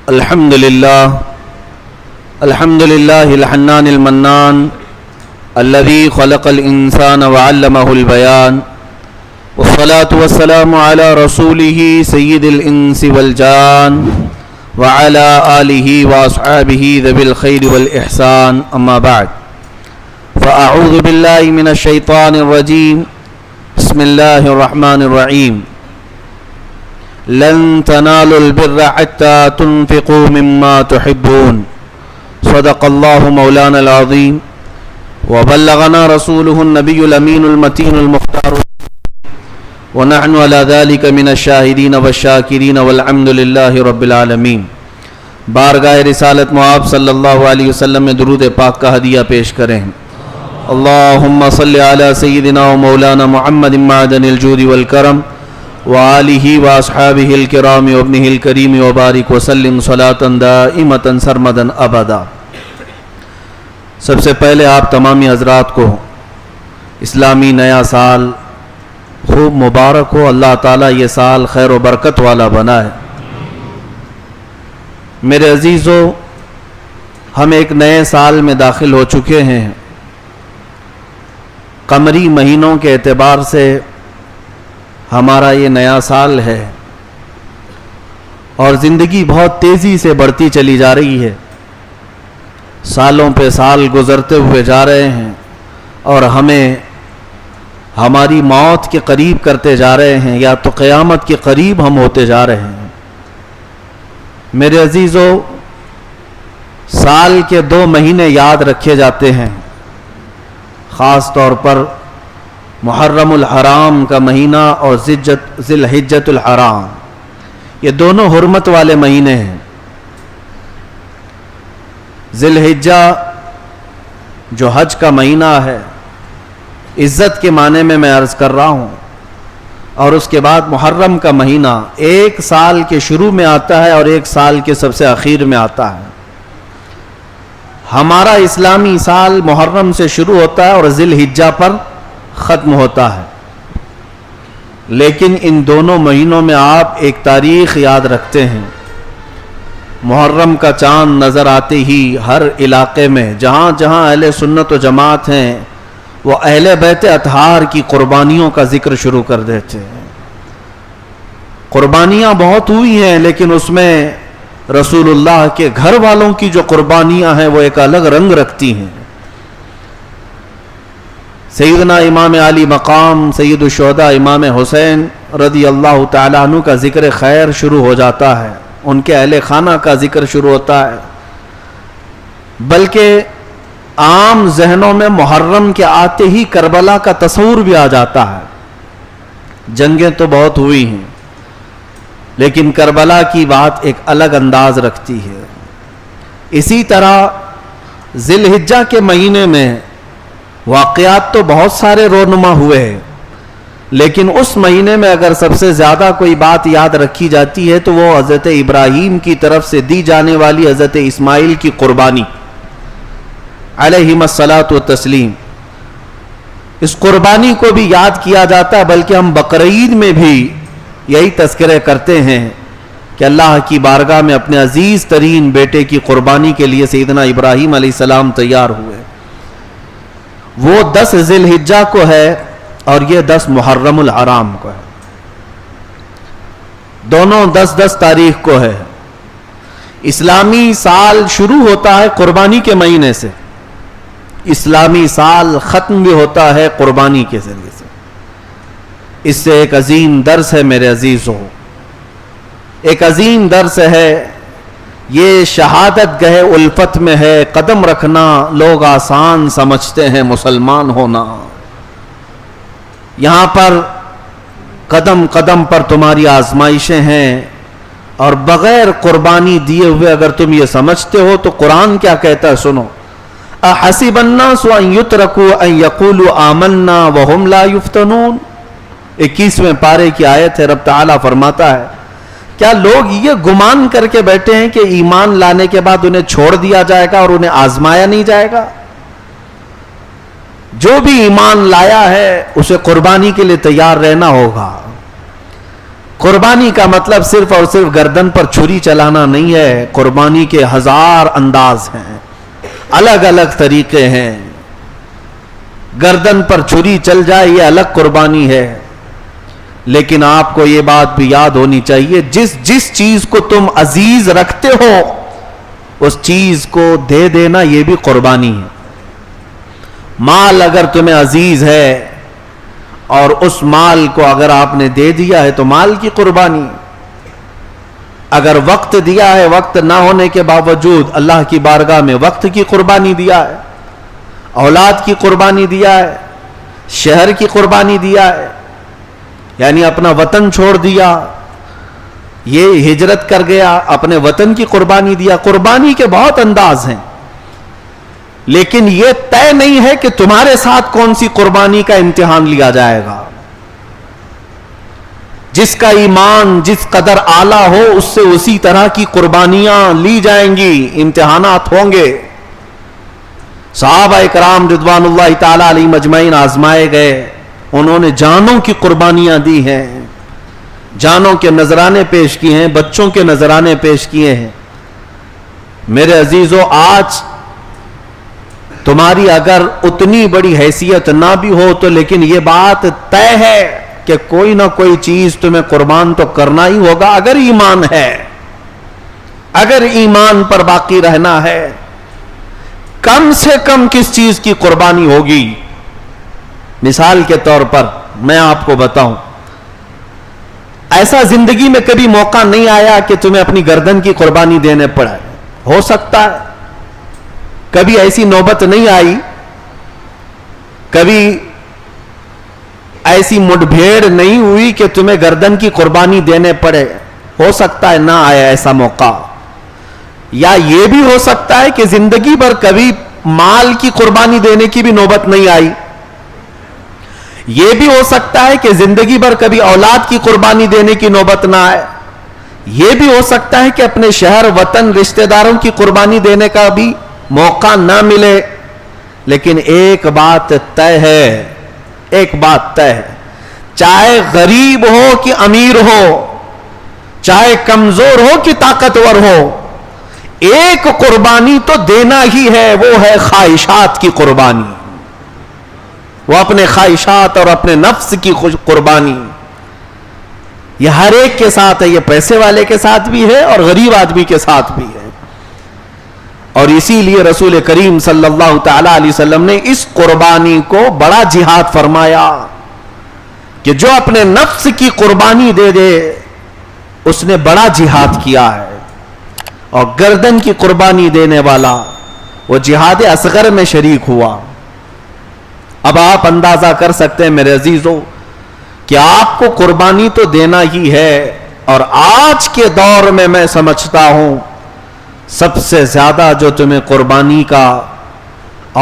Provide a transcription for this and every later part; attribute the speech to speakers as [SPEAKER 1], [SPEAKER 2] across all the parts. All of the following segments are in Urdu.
[SPEAKER 1] الحمد لله الحنان المنان الذي خلق الإنسان وعلمه البيان والصلاة والسلام على رسوله سيد الإنس والجان وعلى آله وأصحابه ذوي الخير والإحسان أما بعد فأعوذ بالله من الشيطان الرجيم بسم الله الرحمن الرحيم لن تنالوا البر حتى تنفقوا مما تحبون صدق الله مولانا العظيم وبلغنا رسوله النبي الأمين المتين المختار ونحن على ذلك من الشاهدين والشاكرين والحمد لله رب العالمين۔ بارگاہ رسالت معاب صلی اللہ علیہ وسلم میں درود پاک کا ہدیہ پیش کریں۔ اللہم صلی علی سیدنا و مولانا محمد معدن الجود والکرم وآلہ واصحابہ الکرام وابنہ الکریم وبارک وسلم صلاۃ دائمۃ سرمدا ابدا۔ سب سے پہلے آپ تمامی حضرات کو اسلامی نیا سال خوب مبارک ہو۔ اللہ تعالیٰ یہ سال خیر و برکت والا بنائے۔ میرے عزیزو، ہم ایک نئے سال میں داخل ہو چکے ہیں۔ قمری مہینوں کے اعتبار سے ہمارا یہ نیا سال ہے اور زندگی بہت تیزی سے بڑھتی چلی جا رہی ہے۔ سالوں پہ سال گزرتے ہوئے جا رہے ہیں اور ہمیں ہماری موت کے قریب کرتے جا رہے ہیں، یا تو قیامت کے قریب ہم ہوتے جا رہے ہیں۔ میرے عزیزو، سال کے 2 مہینے یاد رکھے جاتے ہیں، خاص طور پر محرم الحرام کا مہینہ اور ذی الحجۃ الحرام، یہ دونوں حرمت والے مہینے ہیں۔ ذی الحجہ جو حج کا مہینہ ہے، عزت کے معنی میں عرض کر رہا ہوں، اور اس کے بعد محرم کا مہینہ ایک سال کے شروع میں آتا ہے اور ایک سال کے سب سے آخر میں آتا ہے۔ ہمارا اسلامی سال محرم سے شروع ہوتا ہے اور ذی الحجہ پر ختم ہوتا ہے، لیکن ان دونوں مہینوں میں آپ ایک تاریخ یاد رکھتے ہیں۔ محرم کا چاند نظر آتے ہی ہر علاقے میں جہاں جہاں اہل سنت و جماعت ہیں، وہ اہل بیت اطہار کی قربانیوں کا ذکر شروع کر دیتے ہیں۔ قربانیاں بہت ہوئی ہیں، لیکن اس میں رسول اللہ کے گھر والوں کی جو قربانیاں ہیں وہ ایک الگ رنگ رکھتی ہیں۔ سیدنا امام علی مقام سید الشہداء امام حسین رضی اللہ تعالیٰ عنہ کا ذکر خیر شروع ہو جاتا ہے، ان کے اہل خانہ کا ذکر شروع ہوتا ہے، بلکہ عام ذہنوں میں محرم کے آتے ہی کربلا کا تصور بھی آ جاتا ہے۔ جنگیں تو بہت ہوئی ہیں، لیکن کربلا کی بات ایک الگ انداز رکھتی ہے۔ اسی طرح ذی الحجہ کے مہینے میں واقعات تو بہت سارے رونما ہوئے ہیں، لیکن اس مہینے میں اگر سب سے زیادہ کوئی بات یاد رکھی جاتی ہے تو وہ حضرت ابراہیم کی طرف سے دی جانے والی حضرت اسماعیل کی قربانی علیہم الصلاۃ والتسلیم۔ اس قربانی کو بھی یاد کیا جاتا ہے، بلکہ ہم بقرعید میں بھی یہی تذکرے کرتے ہیں کہ اللہ کی بارگاہ میں اپنے عزیز ترین بیٹے کی قربانی کے لیے سیدنا ابراہیم علیہ السلام تیار ہوئے۔ وہ 10 ذی الحجہ کو ہے اور یہ 10 محرم الحرام کو ہے، دونوں 10 تاریخ کو ہے۔ اسلامی سال شروع ہوتا ہے قربانی کے مہینے سے، اسلامی سال ختم بھی ہوتا ہے قربانی کے ذریعے سے۔ اس سے ایک عظیم درس ہے میرے عزیزوں، ایک عظیم درس ہے۔ یہ شہادت گہ الفت میں ہے قدم رکھنا، لوگ آسان سمجھتے ہیں مسلمان ہونا۔ یہاں پر قدم قدم پر تمہاری آزمائشیں ہیں، اور بغیر قربانی دیے ہوئے اگر تم یہ سمجھتے ہو تو قرآن کیا کہتا ہے، سنو۔ احسب الناس ان یترکوا ان یقولوا آمنا وهم لا یفتنون، 21ویں پارے کی آیت ہے۔ رب تعالیٰ فرماتا ہے، کیا لوگ یہ گمان کر کے بیٹھے ہیں کہ ایمان لانے کے بعد انہیں چھوڑ دیا جائے گا اور انہیں آزمایا نہیں جائے گا؟ جو بھی ایمان لایا ہے اسے قربانی کے لیے تیار رہنا ہوگا۔ قربانی کا مطلب صرف اور صرف گردن پر چھری چلانا نہیں ہے. قربانی کے ہزار انداز ہیں, الگ الگ طریقے ہیں. گردن پر چھری چل جائے یہ الگ قربانی ہے, لیکن آپ کو یہ بات بھی یاد ہونی چاہیے جس چیز کو تم عزیز رکھتے ہو اس چیز کو دے دینا یہ بھی قربانی ہے. مال اگر تمہیں عزیز ہے اور اس مال کو اگر آپ نے دے دیا ہے تو مال کی قربانی. اگر وقت دیا ہے, وقت نہ ہونے کے باوجود اللہ کی بارگاہ میں وقت کی قربانی دیا ہے, اولاد کی قربانی دیا ہے, شہر کی قربانی دیا ہے, یعنی اپنا وطن چھوڑ دیا, یہ ہجرت کر گیا, اپنے وطن کی قربانی دیا. قربانی کے بہت انداز ہیں, لیکن یہ طے نہیں ہے کہ تمہارے ساتھ کون سی قربانی کا امتحان لیا جائے گا. جس کا ایمان جس قدر اعلیٰ ہو اس سے اسی طرح کی قربانیاں لی جائیں گی, امتحانات ہوں گے. صحابہ اکرام رضوان اللہ تعالی علیہم اجمعین آزمائے گئے, انہوں نے جانوں کی قربانیاں دی ہیں, جانوں کے نذرانے پیش کیے ہیں, بچوں کے نذرانے پیش کیے ہیں. میرے عزیزو, آج تمہاری اگر اتنی بڑی حیثیت نہ بھی ہو تو لیکن یہ بات طے ہے کہ کوئی نہ کوئی چیز تمہیں قربان تو کرنا ہی ہوگا. اگر ایمان ہے, اگر ایمان پر باقی رہنا ہے, کم سے کم کس چیز کی قربانی ہوگی. مثال کے طور پر میں آپ کو بتاؤں, ایسا زندگی میں کبھی موقع نہیں آیا کہ تمہیں اپنی گردن کی قربانی دینے پڑے. ہو سکتا ہے کبھی ایسی نوبت نہیں آئی, کبھی ایسی مڈ بھیڑ نہیں ہوئی کہ تمہیں گردن کی قربانی دینے پڑے. ہو سکتا ہے نہ آیا ایسا موقع. یا یہ بھی ہو سکتا ہے کہ زندگی بھر کبھی مال کی قربانی دینے کی بھی نوبت نہیں آئی. یہ بھی ہو سکتا ہے کہ زندگی بھر کبھی اولاد کی قربانی دینے کی نوبت نہ آئے. یہ بھی ہو سکتا ہے کہ اپنے شہر وطن رشتہ داروں کی قربانی دینے کا بھی موقع نہ ملے. لیکن ایک بات طے ہے, ایک بات طے ہے, چاہے غریب ہو کہ امیر ہو, چاہے کمزور ہو کہ طاقتور ہو, ایک قربانی تو دینا ہی ہے, وہ ہے خواہشات کی قربانی. وہ اپنے خواہشات اور اپنے نفس کی قربانی. یہ ہر ایک کے ساتھ ہے, یہ پیسے والے کے ساتھ بھی ہے اور غریب آدمی کے ساتھ بھی ہے. اور اسی لیے رسول کریم صلی اللہ تعالی علیہ وسلم نے اس قربانی کو بڑا جہاد فرمایا کہ جو اپنے نفس کی قربانی دے دے اس نے بڑا جہاد کیا ہے. اور گردن کی قربانی دینے والا وہ جہاد اصغر میں شریک ہوا. اب آپ اندازہ کر سکتے ہیں میرے عزیزوں کہ آپ کو قربانی تو دینا ہی ہے. اور آج کے دور میں سمجھتا ہوں سب سے زیادہ جو تمہیں قربانی کا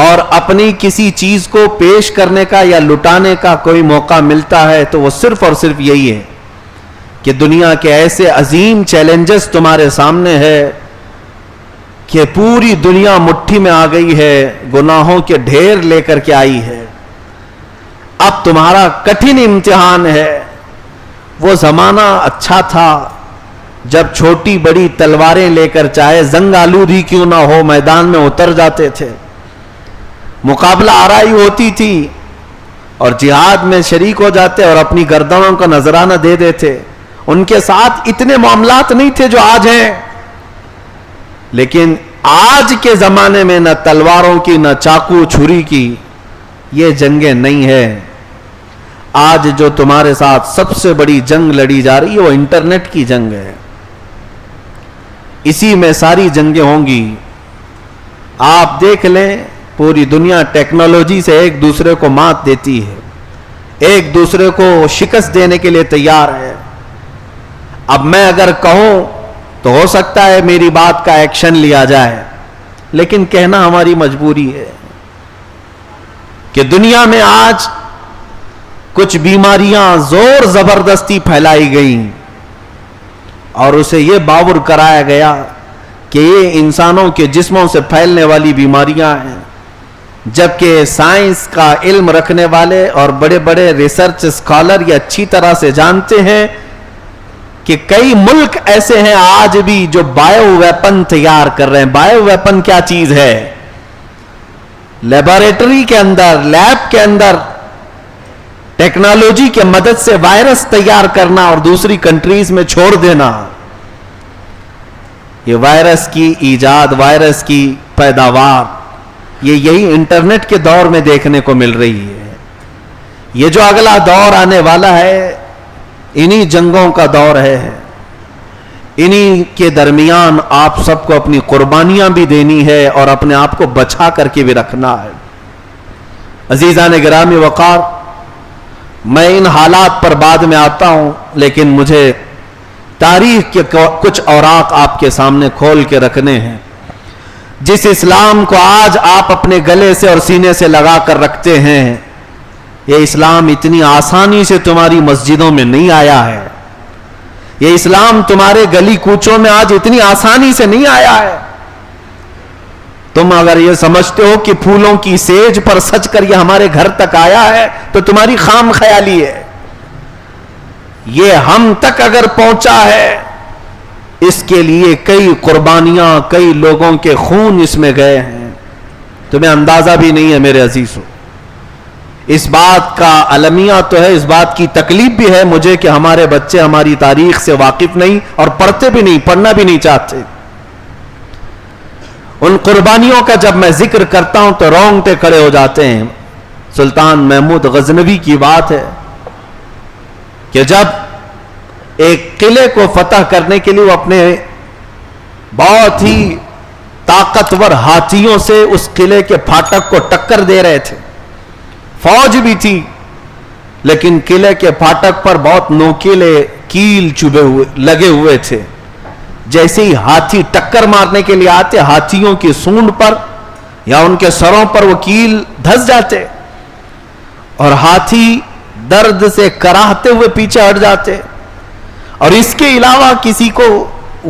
[SPEAKER 1] اور اپنی کسی چیز کو پیش کرنے کا یا لٹانے کا کوئی موقع ملتا ہے تو وہ صرف اور صرف یہی ہے کہ دنیا کے ایسے عظیم چیلنجز تمہارے سامنے ہے کہ پوری دنیا مٹھی میں آ گئی ہے, گناہوں کے ڈھیر لے کر کے آئی ہے. اب تمہارا کٹھن امتحان ہے. وہ زمانہ اچھا تھا جب چھوٹی بڑی تلواریں لے کر چاہے زنگ آلود ہی کیوں نہ ہو میدان میں اتر جاتے تھے, مقابلہ آرائی ہوتی تھی اور جہاد میں شریک ہو جاتے اور اپنی گردنوں کا نذرانہ دے دیتے. ان کے ساتھ اتنے معاملات نہیں تھے جو آج ہیں. لیکن آج کے زمانے میں نہ تلواروں کی نہ چاقو چھری کی یہ جنگیں نہیں ہیں. آج جو تمہارے ساتھ سب سے بڑی جنگ لڑی جا رہی ہے وہ انٹرنیٹ کی جنگ ہے. اسی میں ساری جنگیں ہوں گی. آپ دیکھ لیں پوری دنیا ٹیکنالوجی سے ایک دوسرے کو مات دیتی ہے, ایک دوسرے کو شکست دینے کے لیے تیار ہے. اب میں اگر کہوں تو ہو سکتا ہے میری بات کا ایکشن لیا جائے, لیکن کہنا ہماری مجبوری ہے کہ دنیا میں آج کچھ بیماریاں زور زبردستی پھیلائی گئیں اور اسے یہ باور کرایا گیا کہ یہ انسانوں کے جسموں سے پھیلنے والی بیماریاں ہیں, جبکہ سائنس کا علم رکھنے والے اور بڑے بڑے ریسرچ اسکالر یہ اچھی طرح سے جانتے ہیں کہ کئی ملک ایسے ہیں آج بھی جو بایو ویپن تیار کر رہے ہیں. بایو ویپن کیا چیز ہے؟ لیبارٹری کے اندر، لیب کے اندر ٹیکنالوجی کے مدد سے وائرس تیار کرنا اور دوسری کنٹریز میں چھوڑ دینا. یہ وائرس کی ایجاد، وائرس کی پیداوار، یہی انٹرنیٹ کے دور میں دیکھنے کو مل رہی ہے. یہ جو اگلا دور آنے والا ہے، انہی جنگوں کا دور ہے. انہی کے درمیان آپ سب کو اپنی قربانیاں بھی دینی ہے اور اپنے آپ کو بچا کر کے بھی رکھنا ہے. عزیزان گرامی وقار، میں ان حالات پر بعد میں آتا ہوں، لیکن مجھے تاریخ کے کچھ اوراق آپ کے سامنے کھول کے رکھنے ہیں. جس اسلام کو آج آپ اپنے گلے سے اور سینے سے لگا کر رکھتے ہیں، یہ اسلام اتنی آسانی سے تمہاری مسجدوں میں نہیں آیا ہے. یہ اسلام تمہارے گلی کوچوں میں آج اتنی آسانی سے نہیں آیا ہے. تم اگر یہ سمجھتے ہو کہ پھولوں کی سیج پر سج کر یہ ہمارے گھر تک آیا ہے تو تمہاری خام خیالی ہے. یہ ہم تک اگر پہنچا ہے، اس کے لیے کئی قربانیاں، کئی لوگوں کے خون اس میں گئے ہیں. تمہیں اندازہ بھی نہیں ہے میرے عزیزو. اس بات کا المیہ تو ہے، اس بات کی تکلیف بھی ہے مجھے کہ ہمارے بچے ہماری تاریخ سے واقف نہیں اور پڑھتے بھی نہیں، پڑھنا بھی نہیں چاہتے. ان قربانیوں کا جب میں ذکر کرتا ہوں تو رونگٹے کھڑے ہو جاتے ہیں. سلطان محمود غزنوی کی بات ہے کہ جب ایک قلعے کو فتح کرنے کے لیے وہ اپنے بہت ہی طاقتور ہاتھیوں سے اس قلعے کے پھاٹک کو ٹکر دے رہے تھے. فوج بھی تھی، لیکن قلعے کے پھاٹک پر بہت نوکیلے کیل چبھے ہوئے لگے ہوئے تھے. جیسے ہی ہاتھی ٹکر مارنے کے لیے آتے، ہاتھیوں کی سونڈ پر یا ان کے سروں پر وہ کیل دھس جاتے اور ہاتھی درد سے کراہتے ہوئے پیچھے ہٹ جاتے. اور اس کے علاوہ کسی کو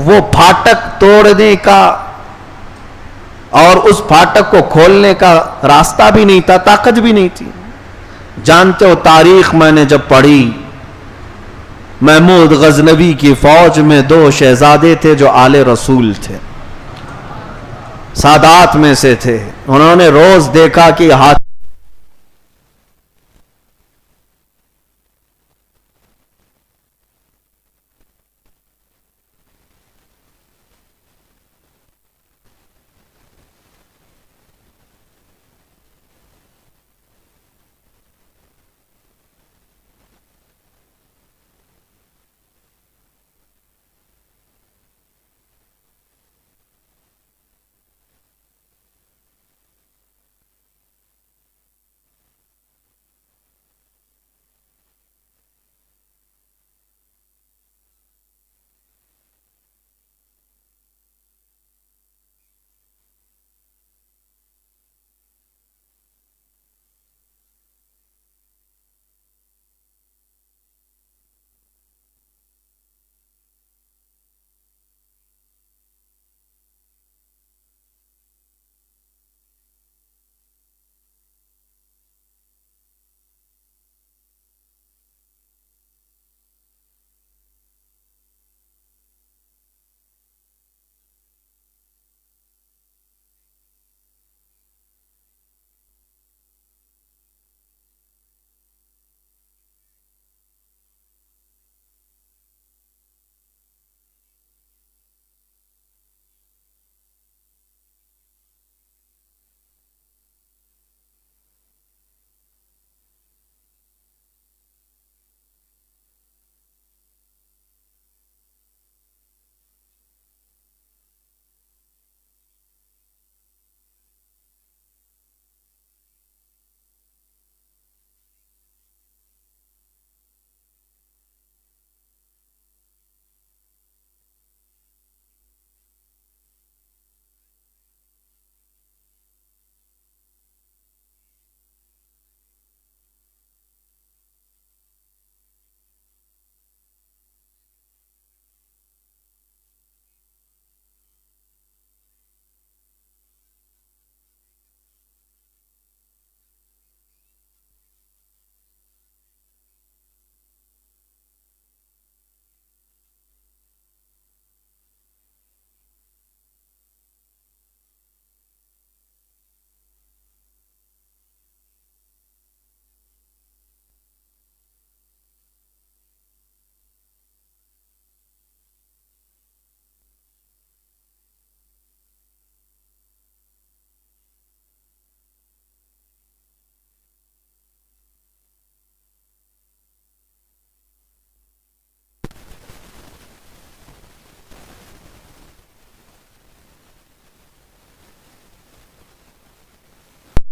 [SPEAKER 1] وہ پھاٹک توڑنے کا اور اس پھاٹک کو کھولنے کا راستہ بھی نہیں تھا، طاقت بھی نہیں تھی. جانتے ہو تاریخ میں نے جب پڑھی، محمود غزنوی کی فوج میں 2 شہزادے تھے جو آل رسول تھے، سادات میں سے تھے. انہوں نے روز دیکھا کہ ہاتھ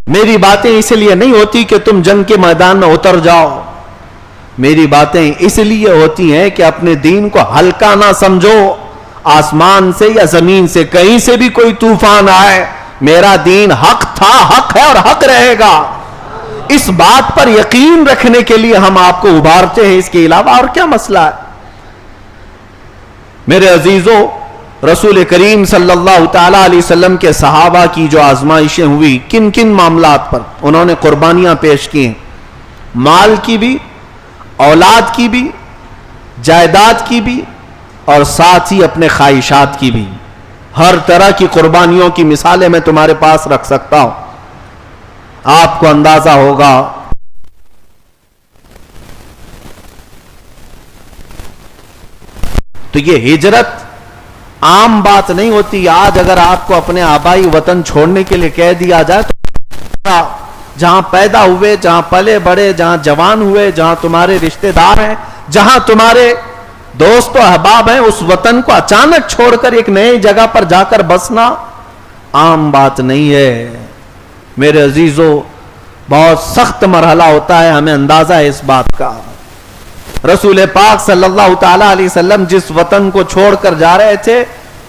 [SPEAKER 1] میری باتیں اس لیے نہیں ہوتی کہ تم جنگ کے میدان میں اتر جاؤ، میری باتیں اس لیے ہوتی ہیں کہ اپنے دین کو ہلکا نہ سمجھو. آسمان سے یا زمین سے کہیں سے بھی کوئی طوفان آئے، میرا دین حق تھا، حق ہے اور حق رہے گا. اس بات پر یقین رکھنے کے لیے ہم آپ کو ابھارتے ہیں، اس کے علاوہ اور کیا مسئلہ ہے؟ میرے عزیزوں، رسول کریم صلی اللہ تعالی علیہ وسلم کے صحابہ کی جو آزمائشیں ہوئی، کن کن معاملات پر انہوں نے قربانیاں پیش کی ہیں، مال کی بھی، اولاد کی بھی، جائیداد کی بھی، اور ساتھ ہی اپنے خواہشات کی بھی. ہر طرح کی قربانیوں کی مثالیں میں تمہارے پاس رکھ سکتا ہوں. آپ کو اندازہ ہوگا تو یہ ہجرت عام بات نہیں ہوتی. آج اگر آپ کو اپنے آبائی وطن چھوڑنے کے لیے کہہ دیا جائے تو جہاں پیدا ہوئے، جہاں پلے بڑے، جہاں جوان ہوئے، جہاں تمہارے رشتہ دار ہیں، جہاں تمہارے دوست و احباب ہیں، اس وطن کو اچانک چھوڑ کر ایک نئی جگہ پر جا کر بسنا عام بات نہیں ہے. میرے عزیزوں، بہت سخت مرحلہ ہوتا ہے، ہمیں اندازہ ہے اس بات کا. رسول پاک صلی اللہ تعالی علیہ وسلم جس وطن کو چھوڑ کر جا رہے تھے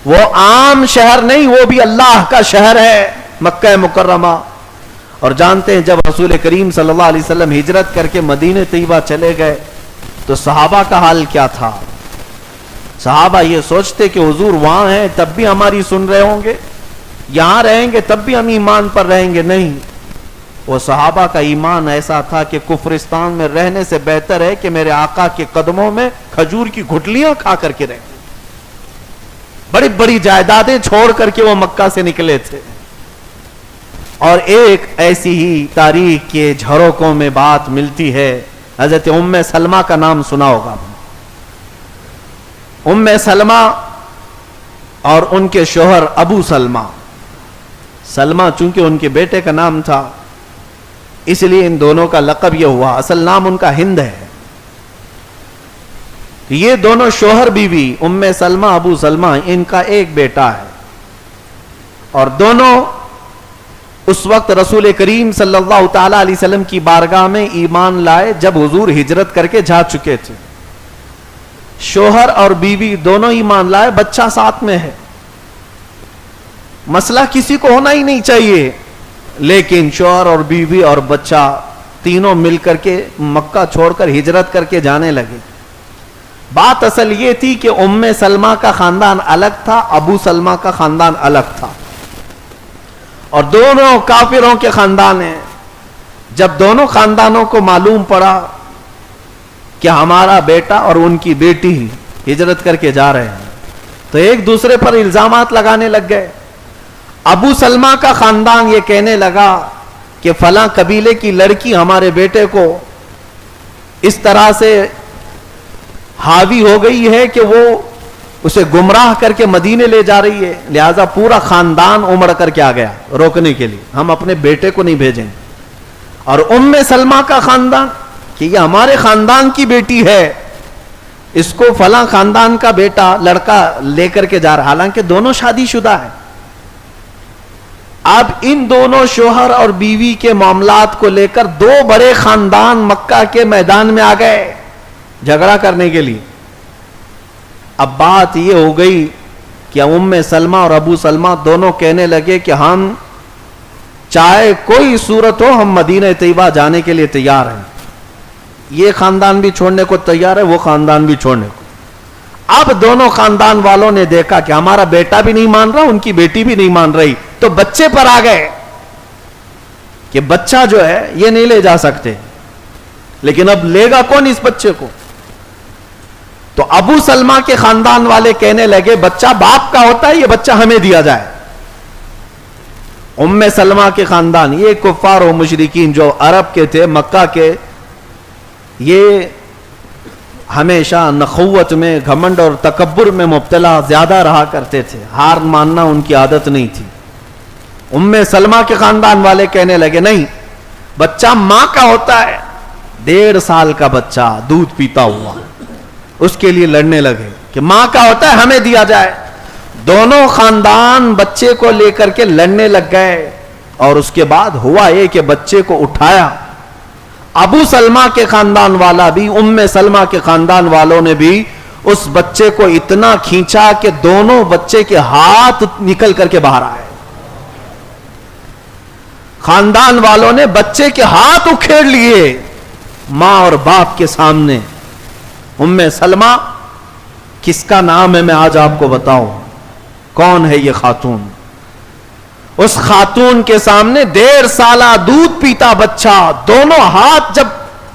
[SPEAKER 1] وہ عام شہر نہیں، وہ بھی اللہ کا شہر ہے، مکہ مکرمہ. اور جانتے ہیں جب رسول کریم صلی اللہ علیہ وسلم ہجرت کر کے مدینہ طیبہ چلے گئے تو صحابہ کا حال کیا تھا؟ صحابہ یہ سوچتے کہ حضور وہاں ہیں تب بھی ہماری سن رہے ہوں گے، یہاں رہیں گے تب بھی ہم ایمان پر رہیں گے. نہیں، وہ صحابہ کا ایمان ایسا تھا کہ کفرستان میں رہنے سے بہتر ہے کہ میرے آقا کے قدموں میں کھجور کی گھٹلیاں کھا کر کے رہیں. بڑی بڑی جائیدادیں چھوڑ کر کے وہ مکہ سے نکلے تھے. اور ایک ایسی ہی تاریخ کے جھروکوں میں بات ملتی ہے. حضرت ام سلمہ کا نام سنا ہوگا. ام سلمہ اور ان کے شوہر ابو سلمہ. سلمہ چونکہ ان کے بیٹے کا نام تھا اس لیے ان دونوں کا لقب یہ ہوا، اصل نام ان کا ہند ہے. یہ دونوں شوہر بیوی ام سلمہ ابو سلمہ، ان کا ایک بیٹا ہے. اور دونوں اس وقت رسول کریم صلی اللہ تعالی علیہ وسلم کی بارگاہ میں ایمان لائے جب حضور ہجرت کر کے جا چکے تھے. شوہر اور بیوی دونوں ایمان لائے، بچہ ساتھ میں ہے. مسئلہ کسی کو ہونا ہی نہیں چاہیے، لیکن شوہر اور بیوی اور بچہ تینوں مل کر کے مکہ چھوڑ کر ہجرت کر کے جانے لگے. بات اصل یہ تھی کہ ام سلمہ کا خاندان الگ تھا، ابو سلمہ کا خاندان الگ تھا، اور دونوں کافروں کے خاندان ہیں. جب دونوں خاندانوں کو معلوم پڑا کہ ہمارا بیٹا اور ان کی بیٹی ہجرت کر کے جا رہے ہیں تو ایک دوسرے پر الزامات لگانے لگ گئے. ابو سلمہ کا خاندان یہ کہنے لگا کہ فلاں قبیلے کی لڑکی ہمارے بیٹے کو اس طرح سے حاوی ہو گئی ہے کہ وہ اسے گمراہ کر کے مدینے لے جا رہی ہے، لہذا پورا خاندان امڑ کر کے آ گیا روکنے کے لیے، ہم اپنے بیٹے کو نہیں بھیجیں. اور ام سلمہ کا خاندان کہ یہ ہمارے خاندان کی بیٹی ہے، اس کو فلاں خاندان کا بیٹا لڑکا لے کر کے جا رہا، حالانکہ دونوں شادی شدہ ہیں. اب ان دونوں شوہر اور بیوی کے معاملات کو لے کر دو بڑے خاندان مکہ کے میدان میں آ گئے جھگڑا کرنے کے لیے. اب بات یہ ہو گئی کہ ام سلمہ اور ابو سلمہ دونوں کہنے لگے کہ ہم چاہے کوئی صورت ہو ہم مدینہ طیبہ جانے کے لیے تیار ہیں. یہ خاندان بھی چھوڑنے کو تیار ہے، وہ خاندان بھی چھوڑنے کو. اب دونوں خاندان والوں نے دیکھا کہ ہمارا بیٹا بھی نہیں مان رہا، ان کی بیٹی بھی نہیں مان رہی، تو بچے پر آ گئے کہ بچہ جو ہے یہ نہیں لے جا سکتے. لیکن اب لے گا کون اس بچے کو؟ تو ابو سلمہ کے خاندان والے کہنے لگے بچہ باپ کا ہوتا ہے، یہ بچہ ہمیں دیا جائے. ام سلمہ کے خاندان یہ کفار و مشرکین جو عرب کے تھے، مکہ کے، یہ ہمیشہ نخوت میں، گھمنڈ اور تکبر میں مبتلا زیادہ رہا کرتے تھے، ہار ماننا ان کی عادت نہیں تھی. ام سلمہ کے خاندان والے کہنے لگے نہیں، بچہ ماں کا ہوتا ہے. 1.5 سال کا بچہ دودھ پیتا ہوا، اس کے لیے لڑنے لگے کہ ماں کا ہوتا ہے ہمیں دیا جائے. دونوں خاندان بچے کو لے کر کے لڑنے لگ گئے. اور اس کے بعد ہوا یہ کہ بچے کو اٹھایا. ابو سلمہ کے خاندان والا بھی, ام سلمہ کے خاندان والوں نے بھی اس بچے کو اتنا کھینچا کہ دونوں بچے کے ہاتھ نکل کر کے باہر آئے. خاندان والوں نے بچے کے ہاتھ اکھیڑ لیے ماں اور باپ کے سامنے. ام سلمہ کس کا نام ہے میں آج آپ کو بتاؤں. کون ہے یہ خاتون؟ اس خاتون کے سامنے 1.5 سالہ دودھ پیتا بچہ, دونوں ہاتھ جب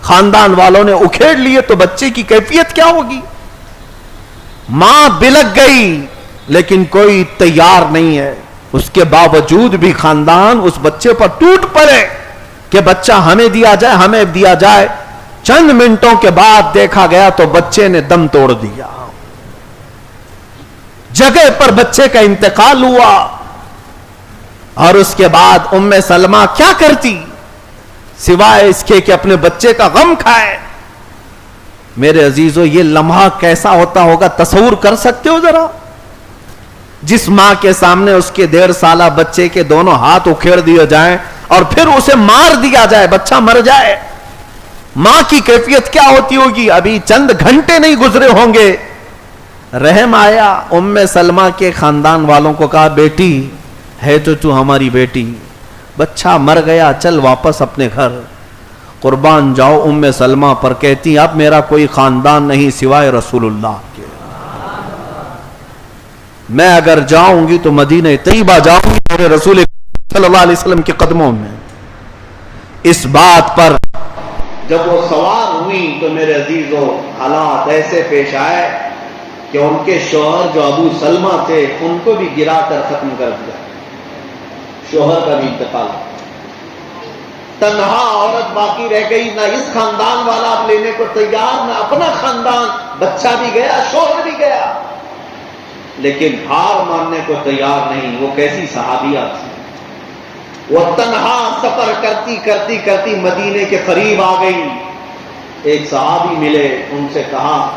[SPEAKER 1] خاندان والوں نے اکھیڑ لیے تو بچے کی کیفیت کیا ہوگی؟ ماں بلک گئی لیکن کوئی تیار نہیں ہے. اس کے باوجود بھی خاندان اس بچے پر ٹوٹ پڑے کہ بچہ ہمیں دیا جائے, ہمیں دیا جائے. چند منٹوں کے بعد دیکھا گیا تو بچے نے دم توڑ دیا. جگہ پر بچے کا انتقال ہوا. اور اس کے بعد ام سلمہ کیا کرتی سوائے اس کے کہ اپنے بچے کا غم کھائے. میرے عزیزو, یہ لمحہ کیسا ہوتا ہوگا تصور کر سکتے ہو ذرا؟ جس ماں کے سامنے اس کے 1.5 سالہ بچے کے دونوں ہاتھ اکھیڑ دیے جائیں اور پھر اسے مار دیا جائے, بچہ مر جائے, ماں کی کیفیت کیا ہوتی ہوگی؟ ابھی چند گھنٹے نہیں گزرے ہوں گے, رحم آیا. ام سلمہ کے خاندان والوں کو کہا بیٹی ہے تو ہماری بیٹی, بچہ مر گیا, چل واپس اپنے گھر. قربان جاؤ ام سلمہ پر, کہتی اب میرا کوئی خاندان نہیں سوائے رسول اللہ کے. میں اگر جاؤں گی تو مدینہ طیبہ جاؤں گی میرے رسول صلی اللہ علیہ وسلم کے قدموں میں. اس بات پر جب وہ سوار ہوئی تو میرے عزیزو حالات ایسے پیش آئے کہ ان کے شوہر جو ابو سلمہ تھے ان کو بھی گرا کر ختم کر دیا. شوہر کا بھی انتقال. تنہا عورت باقی رہ گئی, نہ اس خاندان والا اب لینے کو تیار, نہ اپنا خاندان. بچہ بھی گیا, شوہر بھی گیا, لیکن ہار ماننے کو تیار نہیں. وہ کیسی صحابیہ تھی, وہ تنہا سفر کرتی کرتی کرتی مدینے کے قریب آ گئی. ایک صحابی ملے, ان سے کہا,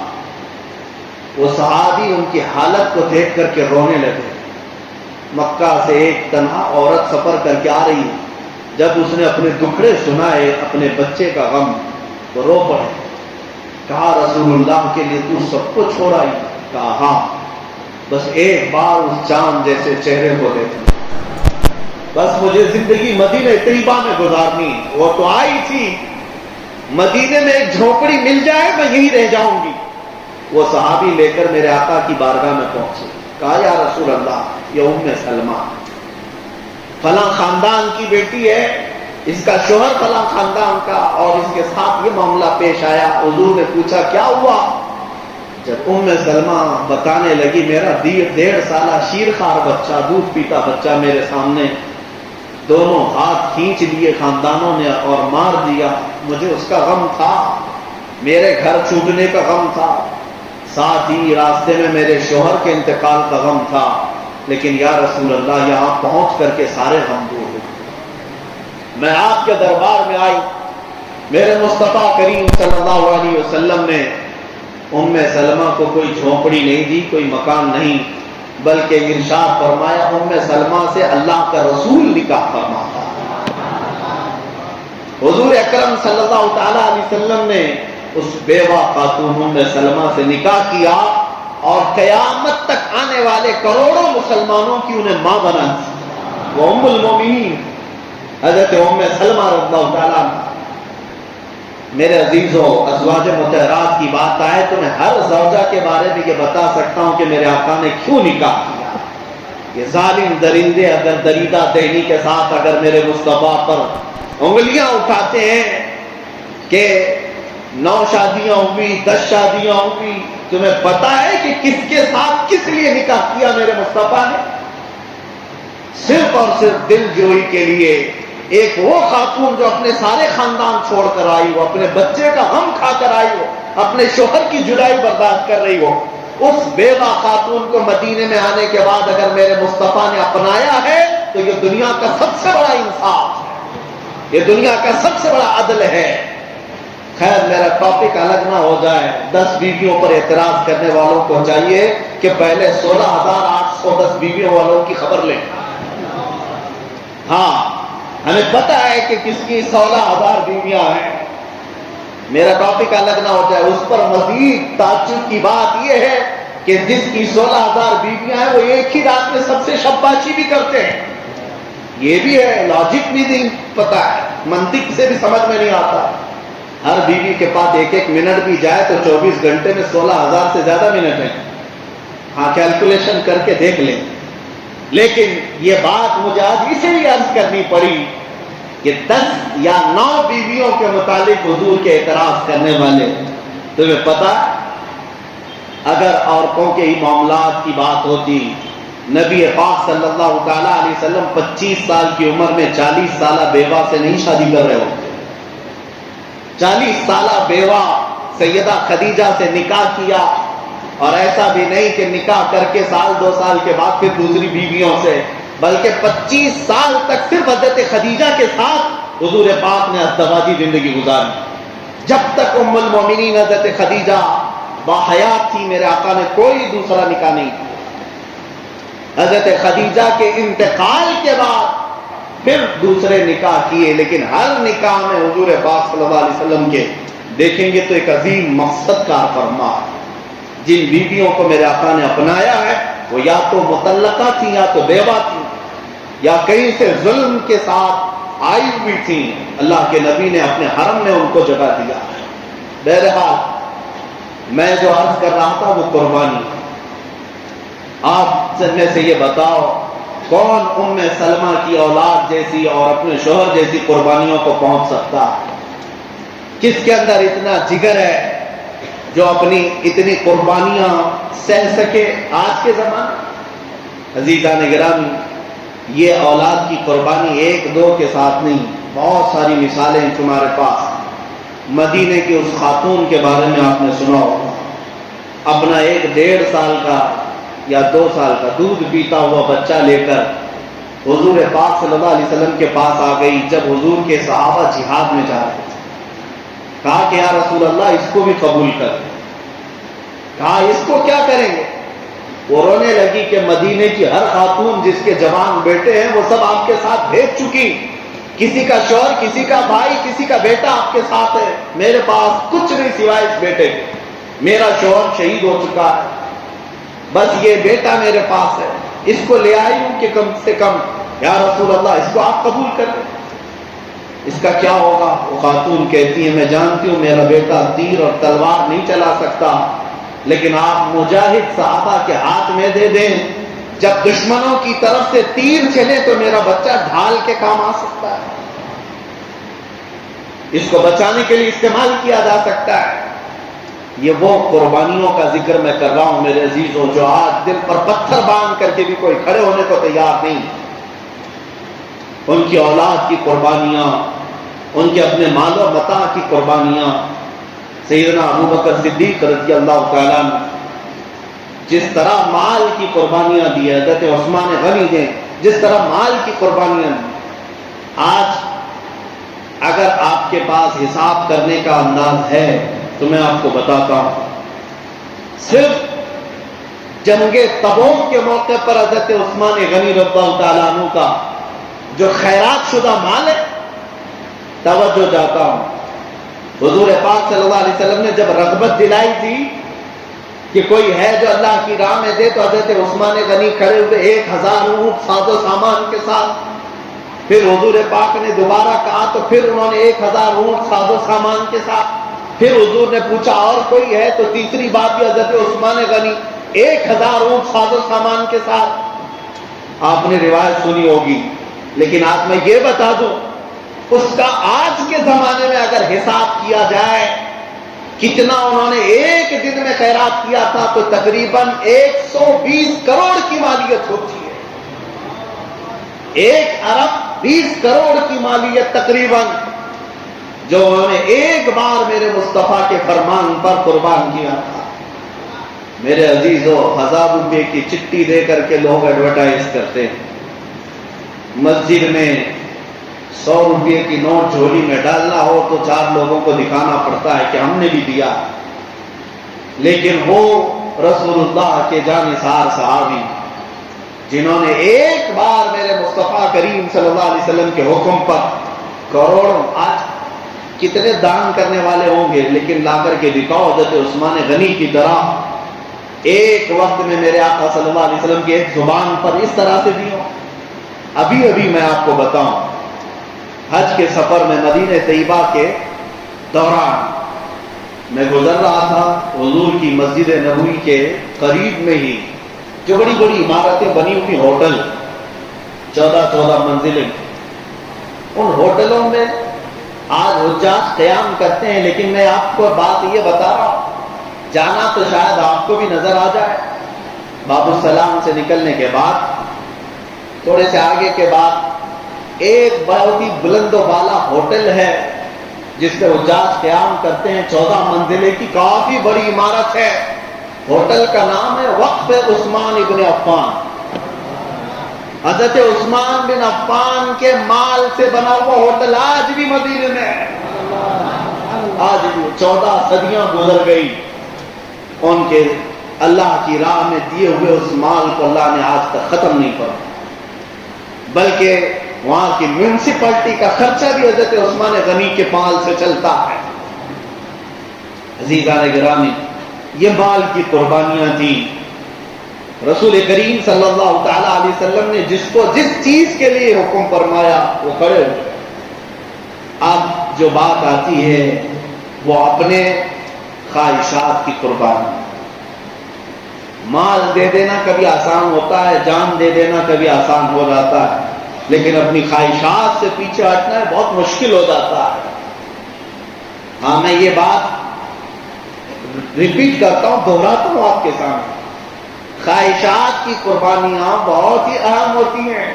[SPEAKER 1] وہ صحابی ان کی حالت کو دیکھ کر کے رونے لگے. مکہ سے ایک تنہا عورت سفر کر کے آ رہی ہے, جب اس نے اپنے دکھڑے سنائے, اپنے بچے کا غم, تو رو پڑے. کہا رسول اللہ کے لیے تو سب کو چھوڑ آئی؟ کہا ہاں, بس ایک بار اس چاند جیسے چہرے کو دیکھنا, بس مجھے زندگی مدینہ طیبہ میں گزارنی. وہ تو آئی تھی, مدینے میں ایک جھونپڑی مل جائے میں یہی رہ جاؤں گی. وہ صحابی لے کر میرے آقا کی بارگاہ میں پہنچے. کہا یا رسول اللہ, یہ ام سلمہ فلاں خاندان کی بیٹی ہے, اس کا شوہر فلاں خاندان کا, اور اس کے ساتھ یہ معاملہ پیش آیا. حضور نے پوچھا کیا ہوا؟ جب ام سلمہ بتانے لگی, میرا 1.5 سالہ شیرخوار بچہ, دودھ پیتا بچہ میرے سامنے, دونوں ہاتھ کھینچ لیے خاندانوں نے اور مار دیا. مجھے اس کا غم تھا, میرے گھر چھوٹنے کا غم تھا, ساتھ ہی راستے میں میرے شوہر کے انتقال کا غم تھا, لیکن یا رسول اللہ یہاں پہنچ کر کے سارے غم دور ہو. میں آپ کے دربار میں آئی, میرے مصطفیٰ کریم صلی اللہ علیہ وسلم نے ام سلمہ کو کوئی جھونپڑی نہیں دی, کوئی مکان نہیں, بلکہ ارشاد فرمایا ام سلمہ سے اللہ کا رسول نکاح فرماتا. حضور اکرم صلی اللہ تعالی علیہ وسلم نے اس بیوہ خاتون ام سلمہ سے نکاح کیا, اور قیامت تک آنے والے کروڑوں مسلمانوں کی انہیں ماں بنا دی. وہ ام المومنین حضرت ام سلمہ رضی اللہ تعالیٰ. میرے عزیزوں, ازواج مطہرات کی بات آئے تو میں ہر زوجہ کے بارے میں یہ بتا سکتا ہوں کہ میرے آقا نے کیوں نکاح کیا. یہ ظالم درندے اگر دریدہ دہنی کے ساتھ اگر میرے مصطفیٰ پر انگلیاں اٹھاتے ہیں کہ 9 شادیاں ہوئی, 10 شادیاں ہوئی, تمہیں پتا ہے کہ کس کے ساتھ کس لیے نکاح کیا میرے مصطفیٰ نے؟ صرف اور صرف دل جوئی کے لیے. ایک وہ خاتون جو اپنے سارے خاندان چھوڑ کر آئی ہو, اپنے بچے کا غم کھا کر آئی ہو, اپنے شوہر کی جدائی برداشت کر رہی ہو, اس بیوہ خاتون کو مدینے میں آنے کے بعد اگر میرے مصطفیٰ نے اپنایا ہے تو یہ دنیا کا سب سے بڑا انصاف ہے, یہ دنیا کا سب سے بڑا عدل ہے. خیر میرا ٹاپک الگ نہ ہو جائے. 10 بیویوں پر اعتراض کرنے والوں کو چاہیے کہ پہلے 16,810 بیویوں والوں کی خبر لیں. ہاں, ہمیں پتا ہے کہ کس کی 16,000 بیویاں ہیں. میرا ٹاپک الگ نہ ہو جائے. اس پر مزید تعجب کی بات یہ ہے کہ جس کی 16,000 بیویاں ہیں وہ ایک ہی رات میں سب سے شباشی بھی کرتے ہیں. یہ بھی ہے، لاجک بھی نہیں پتا ہے، منطق سے بھی سمجھ میں نہیں آتا. ہر بیوی کے پاس ایک ایک منٹ بھی جائے تو 24 گھنٹے میں 16,000 سے زیادہ منٹ ہیں. ہاں کیلکولیشن کر کے دیکھ لیں. لیکن یہ بات مجھے آج اسے بھی عرض کرنی پڑی کہ 10 یا 9 بیویوں کے متعلق حضور کے اعتراض کرنے والے. تمہیں پتا اگر عورتوں کے ہی معاملات کی بات ہوتی، نبی پاک صلی اللہ تعالیٰ علیہ وسلم 25 سال کی عمر میں 40 سالہ بیوہ سے نہیں شادی کر رہے ہوتے. 40 سالہ بیوہ سیدہ خدیجہ سے نکاح کیا، اور ایسا بھی نہیں کہ نکاح کر کے سال 2 سال کے بعد پھر دوسری بیویوں سے، بلکہ 25 سال تک صرف حضرت خدیجہ کے ساتھ حضور پاک نے ازدواجی زندگی گزاری. جب تک ام المومنین حضرت خدیجہ باحیات تھی میرے آقا نے کوئی دوسرا نکاح نہیں کیا. حضرت خدیجہ کے انتقال کے بعد پھر دوسرے نکاح کیے، لیکن ہر نکاح میں حضور پاک صلی اللہ علیہ وسلم کے دیکھیں گے تو ایک عظیم مقصد کا فرما. جن بیویوں کو میرے آقا نے اپنایا ہے وہ یا تو مطلقہ تھی یا تو بیوہ تھی، یا کہیں سے ظلم کے ساتھ آئی ہوئی تھی. اللہ کے نبی نے اپنے حرم میں ان کو جگہ دیا. بہرحال میں جو عرض کر رہا تھا وہ قربانی. آپ میں سے یہ بتاؤ کون ام سلمہ کی اولاد جیسی اور اپنے شوہر جیسی قربانیوں کو پہنچ سکتا ہے؟ کس کے اندر اتنا جگر ہے جو اپنی اتنی قربانیاں سہ سکے؟ آج کے زمانے عزیزان گرامی، یہ اولاد کی قربانی 1-2 کے ساتھ نہیں، بہت ساری مثالیں تمہارے پاس. مدینے کی اس خاتون کے بارے میں آپ نے سنا ہوگا، اپنا 1-1.5 سال کا یا 2 سال کا دودھ پیتا ہوا بچہ لے کر حضور پاک صلی اللہ علیہ وسلم کے پاس آ گئی جب حضور کے صحابہ جہاد میں جا رہے تھے. کہا کہ یا رسول اللہ اس کو بھی قبول کر. کہا اس کو کیا کریں گے؟ وہ رونے لگی کہ مدینے کی ہر خاتون جس کے جوان بیٹے ہیں وہ سب آپ کے ساتھ بھیج چکی. کسی کا شوہر، کسی کا بھائی، کسی کا بیٹا آپ کے ساتھ ہے. میرے پاس کچھ نہیں سوائے اس بیٹے کے. میرا شوہر شہید ہو چکا ہے، بس یہ بیٹا میرے پاس ہے. اس کو لے آئی ہوں کہ کم سے کم یا رسول اللہ اس کو آپ قبول کر لیں. اس کا کیا ہوگا؟ وہ خاتون کہتی ہے میں جانتی ہوں میرا بیٹا تیر اور تلوار نہیں چلا سکتا، لیکن آپ مجاہد صحابہ کے ہاتھ میں دے دیں، جب دشمنوں کی طرف سے تیر چلے تو میرا بچہ ڈھال کے کام آ سکتا ہے، اس کو بچانے کے لیے استعمال کیا جا سکتا ہے. یہ وہ قربانیوں کا ذکر میں کر رہا ہوں میرے عزیزوں، جو آج دل پر پتھر باندھ کر کے بھی کوئی کھڑے ہونے کو تیار نہیں. ان کی اولاد کی قربانیاں، ان کے اپنے مال و متاع کی قربانیاں. سیدنا ابوبکر صدیق رضی اللہ تعالیٰ نے جس طرح مال کی قربانیاں دی، حضرت عثمان غنی نے جس طرح مال کی قربانیاں دی. آج اگر آپ کے پاس حساب کرنے کا انداز ہے تو میں آپ کو بتاتا ہوں، صرف جنگ تبوک کے موقع پر حضرت عثمان غنی رضی اللہ تعالیٰ عنہ کا جو خیرات شدہ مال ہے، توجہ جاتا ہوں، حضور پاک صلی اللہ علیہ وسلم نے جب رغبت دلائی تھی کہ کوئی ہے جو اللہ کی راہ میں دے، تو حضرت عثمان غنی کھڑے ہوئے 1000 اونٹ ساز و سامان کے ساتھ. پھر حضور پاک نے دوبارہ کہا تو پھر انہوں نے 1000 اونٹ ساز و سامان کے ساتھ. پھر حضور نے پوچھا اور کوئی ہے، تو تیسری بات بھی حضرت عثمان غنی 1000 اونٹ ساز و سامان کے ساتھ. آپ نے روایت سنی ہوگی، لیکن آج میں یہ بتا دوں اس کا آج کے زمانے میں اگر حساب کیا جائے کتنا انہوں نے ایک دن میں خیرات کیا تھا تو تقریباً 120 کروڑ کی مالیت ہوتی ہے. 1 ارب 20 کروڑ کی مالیت تقریباً، جو انہوں نے ایک بار میرے مصطفیٰ کے فرمان پر قربان کیا تھا. میرے عزیزو، 1000 روپے کی چٹھی دے کر کے لوگ ایڈورٹائز کرتے ہیں. مسجد میں 100 روپے کی نوٹ جھولی میں ڈالنا ہو تو 4 لوگوں کو دکھانا پڑتا ہے کہ ہم نے بھی دیا. لیکن وہ رسول اللہ کے جانثار صحابی جنہوں نے ایک بار میرے مصطفیٰ کریم صلی اللہ علیہ وسلم کے حکم پر کروڑوں، آج کتنے دان کرنے والے ہوں گے، لیکن لا کر کے دکھاؤ حضرت عثمان غنی کی طرح ایک وقت میں میرے آقا صلی اللہ علیہ وسلم کی ایک زبان پر اس طرح سے دی ہو۔ ابھی میں آپ کو بتاؤں، حج کے سفر میں مدینہ طیبہ کے دوران میں گزر رہا تھا، حضور کی مسجد نبوی کے قریب میں ہی جو بڑی بڑی عمارتیں بنی ہوئی ہوٹل، 14 منزلیں، ان ہوٹلوں میں آج حجاج قیام کرتے ہیں، لیکن میں آپ کو بات یہ بتا رہا ہوں، جانا تو شاید آپ کو بھی نظر آ جائے۔ باب السلام سے نکلنے کے بعد تھوڑے سے آگے کے بعد ایک بہت ہی بلند و بالا ہوٹل ہے جس میں حجاج قیام کرتے ہیں، 14 منزلے کی کافی بڑی عمارت ہے۔ ہوٹل کا نام ہے وقف عثمان ابن عفان۔ حضرت عثمان بن عفان کے مال سے بنا ہوا ہوٹل آج بھی مدینے میں ہے، آج بھی 14 صدیاں گزر گئی، ان کے اللہ کی راہ میں دیے ہوئے اس مال کو اللہ نے آج تک ختم نہیں کرا، بلکہ وہاں کی میونسپلٹی کا خرچہ بھی حضرت عثمان غنی کے مال سے چلتا ہے۔ عزیزان گرامی، یہ مال کی قربانیاں تھیں۔ رسول کریم صلی اللہ تعالی علیہ وسلم نے جس کو جس چیز کے لیے حکم فرمایا وہ کھڑے ہوئے۔ اب جو بات آتی ہے وہ اپنے خواہشات کی قربانی۔ مال دے دینا کبھی آسان ہوتا ہے، جان دے دینا کبھی آسان ہو جاتا ہے، لیکن اپنی خواہشات سے پیچھے ہٹنا ہے بہت مشکل ہو جاتا ہے۔ ہاں، میں یہ بات ریپیٹ کرتا ہوں، دہراتا ہوں آپ کے سامنے، خواہشات کی قربانیاں بہت ہی اہم ہوتی ہیں۔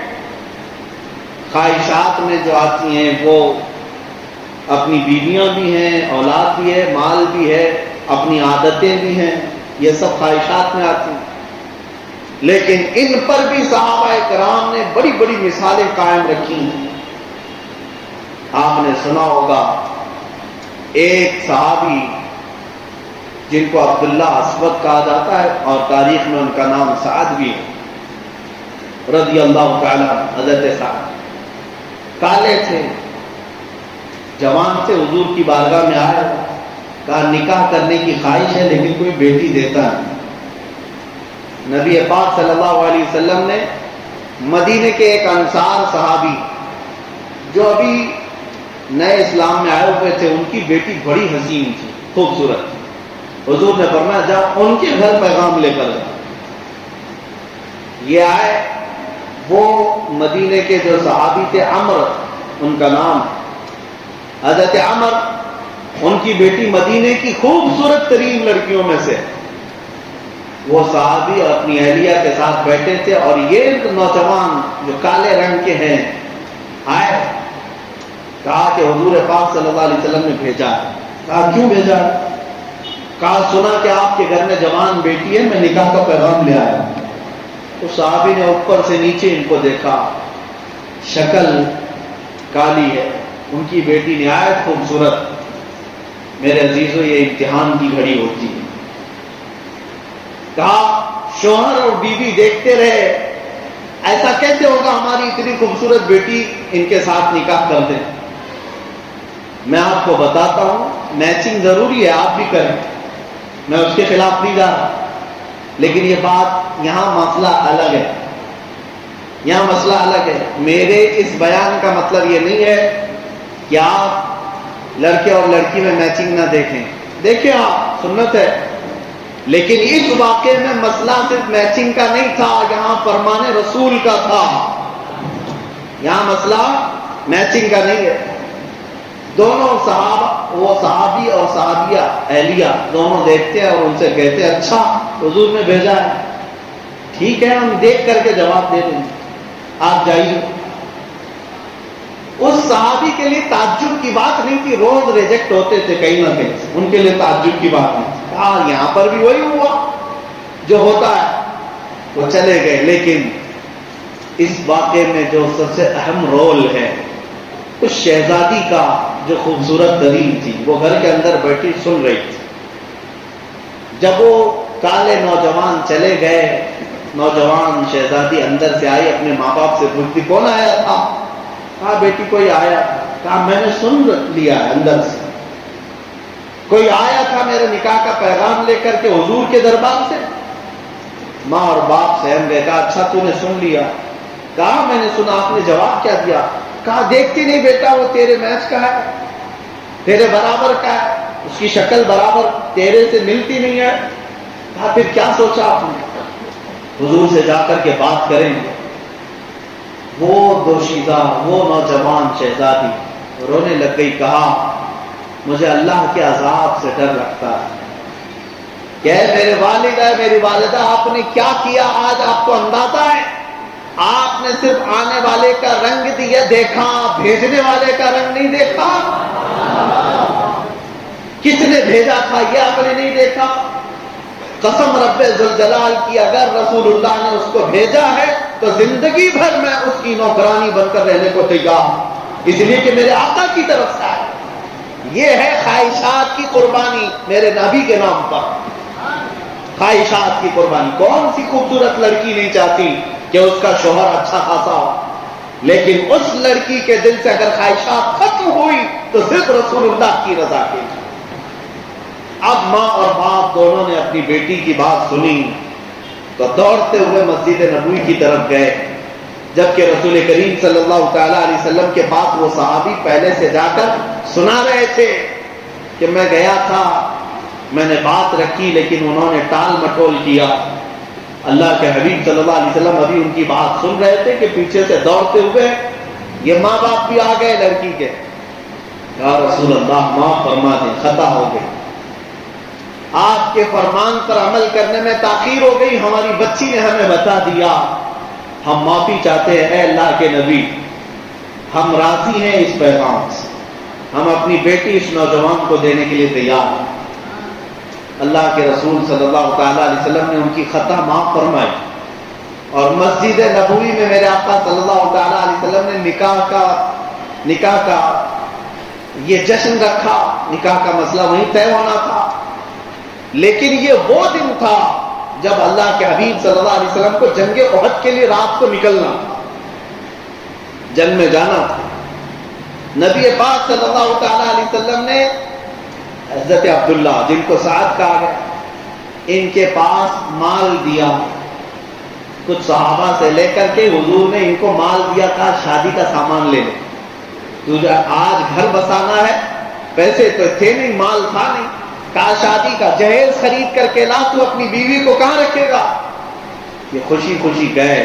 [SPEAKER 1] خواہشات میں جو آتی ہیں وہ اپنی بیویاں بھی ہیں، اولاد بھی ہے، مال بھی ہے، اپنی عادتیں بھی ہیں، یہ سب خواہشات میں آتی ہیں، لیکن ان پر بھی صحابہ کرام نے بڑی بڑی مثالیں قائم رکھی ہیں۔ آپ نے سنا ہوگا ایک صحابی جن کو عبداللہ اسود کہا جاتا ہے اور تاریخ میں ان کا نام سعد بھی ہے، رضی اللہ تعالی عنہ، حضرت سعد کالے تھے، جوان سے حضور کی بارگاہ میں آئے، کہا نکاح کرنے کی خواہش ہے لیکن کوئی بیٹی دیتا نہیں۔ نبی پاک صلی اللہ علیہ وسلم نے مدینے کے ایک انصار صحابی جو ابھی نئے اسلام میں آئے ہوئے تھے، ان کی بیٹی بڑی حسین تھی، خوبصورت تھی، حضور نے فرمایا جا ان کے گھر پیغام لے کر جا۔ یہ آئے، وہ مدینے کے جو صحابی تھے عمر ان کا نام، حضرت عمر ان کی بیٹی مدینے کی خوبصورت ترین لڑکیوں میں سے، وہ صحابی اور اپنی اہلیہ کے ساتھ بیٹھے تھے، اور یہ نوجوان جو کالے رنگ کے ہیں آئے، کہا کہ حضور پاک صلی اللہ علیہ وسلم نے بھیجا ہے۔ کہا کیوں بھیجا ہے؟ کہا سنا کہ آپ کے گھر میں جوان بیٹی ہے، میں نکاح کا پیغام لے آیا۔ تو صحابی نے اوپر سے نیچے ان کو دیکھا، شکل کالی ہے، ان کی بیٹی نہایت خوبصورت۔ میرے عزیزوں، یہ امتحان کی گھڑی ہوتی ہے۔ کہا شوہر اور بیوی دیکھتے رہے، ایسا کیسے ہوگا ہماری اتنی خوبصورت بیٹی ان کے ساتھ نکاح کر دیں؟ میں آپ کو بتاتا ہوں، میچنگ ضروری ہے، آپ بھی کریں، میں اس کے خلاف نہیں جا رہا، لیکن یہ بات یہاں مسئلہ الگ ہے، یہاں مسئلہ الگ ہے۔ میرے اس بیان کا مطلب یہ نہیں ہے کہ آپ لڑکے اور لڑکی میں میچنگ نہ دیکھیں، دیکھیں آپ، سنت ہے، لیکن اس واقعے میں مسئلہ صرف میچنگ کا نہیں تھا، یہاں فرمان رسول کا تھا، یہاں مسئلہ میچنگ کا نہیں ہے۔ دونوں صحابہ، وہ صحابی اور صحابیہ اہلیہ دونوں دیکھتے ہیں اور ان سے کہتے ہیں اچھا حضور نے بھیجا ہے، ٹھیک ہے ہم دیکھ کر کے جواب دے دیں گے، آپ جائیے۔ اس صحابی کے لیے تعجب کی بات نہیں تھی، روز ریجیکٹ ہوتے تھے کہیں نہ کہیں، ان کے لیے تعجب کی بات نہیں تھی۔ یہاں پر بھی وہی ہوا جو ہوتا ہے، وہ چلے گئے، لیکن اس واقعے میں جو سب سے اہم رول ہے اس شہزادی کا، جو خوبصورت ترین تھی، وہ گھر کے اندر بیٹھی سن رہی تھی۔ جب وہ کالے نوجوان چلے گئے، نوجوان شہزادی اندر سے آئی، اپنے ماں باپ سے پوچھتی کون آیا تھا؟ کہا بیٹی کوئی آیا تھا۔ کہا میں نے سن لیا ہے اندر سے، کوئی آیا تھا میرے نکاح کا پیغام لے کر کے حضور کے دربار سے۔ ماں اور باپ سہم گئے۔ کہا اچھا تو نے سن لیا؟ کہا میں نے سنا۔ آپ نے جواب کیا دیا؟ کہا دیکھتی نہیں بیٹا وہ تیرے میچ کا ہے، تیرے برابر کا ہے، اس کی شکل برابر تیرے سے ملتی نہیں ہے۔ کہا پھر کیا سوچا آپ نے؟ حضور سے جا کر کے بات کریں گے۔ وہ دوشیزہ، وہ نوجوان شہزادی رونے لگ گئی۔ کہا مجھے اللہ کے عذاب سے ڈر لگتا ہے کہ میرے والد ہے، میری والدہ، آپ نے کیا کیا آج آپ کو اندازہ ہے؟ آپ نے صرف آنے والے کا رنگ دیا دیکھا، بھیجنے والے کا رنگ نہیں دیکھا۔ کس نے بھیجا تھا یہ آپ نے نہیں دیکھا۔ قسم رب ذوالجلال کی، اگر رسول اللہ نے اس کو بھیجا ہے تو زندگی بھر میں اس کی نوکرانی بن کر رہنے کو تیار ہوں، اس لیے کہ میرے آقا کی طرف سے ہے۔ یہ ہے خواہشات کی قربانی میرے نبی کے نام پر۔ خواہشات کی قربانی۔ کون سی خوبصورت لڑکی نہیں چاہتی کہ اس کا شوہر اچھا خاصا ہو، لیکن اس لڑکی کے دل سے اگر خواہشات ختم ہوئی تو صرف رسول اللہ کی رضا کے لیے۔ اب ماں اور باپ دونوں نے اپنی بیٹی کی بات سنی تو دوڑتے ہوئے مسجد نبوی کی طرف گئے، جبکہ رسول کریم صلی اللہ تعالیٰ علیہ وسلم کے پاس وہ صحابی پہلے سے جا کر سنا رہے تھے کہ میں گیا تھا، میں نے بات رکھی لیکن انہوں نے ٹال مٹول کیا۔ اللہ کے حبیب صلی اللہ علیہ وسلم ابھی ان کی بات سن رہے تھے کہ پیچھے سے دوڑتے ہوئے یہ ماں باپ بھی آ گئے لڑکی کے۔ یا رسول اللہ معاف فرما دیں، خطا ہو گئی، آپ کے فرمان پر عمل کرنے میں تاخیر ہو گئی، ہماری بچی نے ہمیں بتا دیا، ہم معافی چاہتے ہیں اے اللہ کے نبی، ہم راضی ہیں اس پیغام سے، ہم اپنی بیٹی اس نوجوان کو دینے کے لیے تیار ہیں۔ اللہ کے رسول صلی اللہ تعالیٰ علیہ وسلم نے ان کی خطا معاف فرمائی، اور مسجد نبوی میں میرے آقا صلی اللہ تعالیٰ علیہ وسلم نے نکاح کا یہ جشن رکھا۔ نکاح کا مسئلہ وہیں طے ہونا تھا، لیکن یہ وہ دن تھا جب اللہ کے حبیب صلی اللہ علیہ وسلم کو جنگ احد کے لیے رات کو نکلنا تھا، جنگ میں جانا تھا۔ نبی پاک صلی اللہ تعالیٰ علیہ وسلم نے حضرت عبداللہ جن کو سعد کہا گیا، ان کے پاس مال دیا، کچھ صحابہ سے لے کر کے حضور نے ان کو مال دیا، کہا شادی کا سامان لے لے، تجھے آج گھر بسانا ہے، پیسے تو تھے نہیں، مال تھا نہیں، کہا شادی کا جہیز خرید کر کے لا، تو اپنی بیوی کو کہاں رکھے گا؟ یہ خوشی خوشی گئے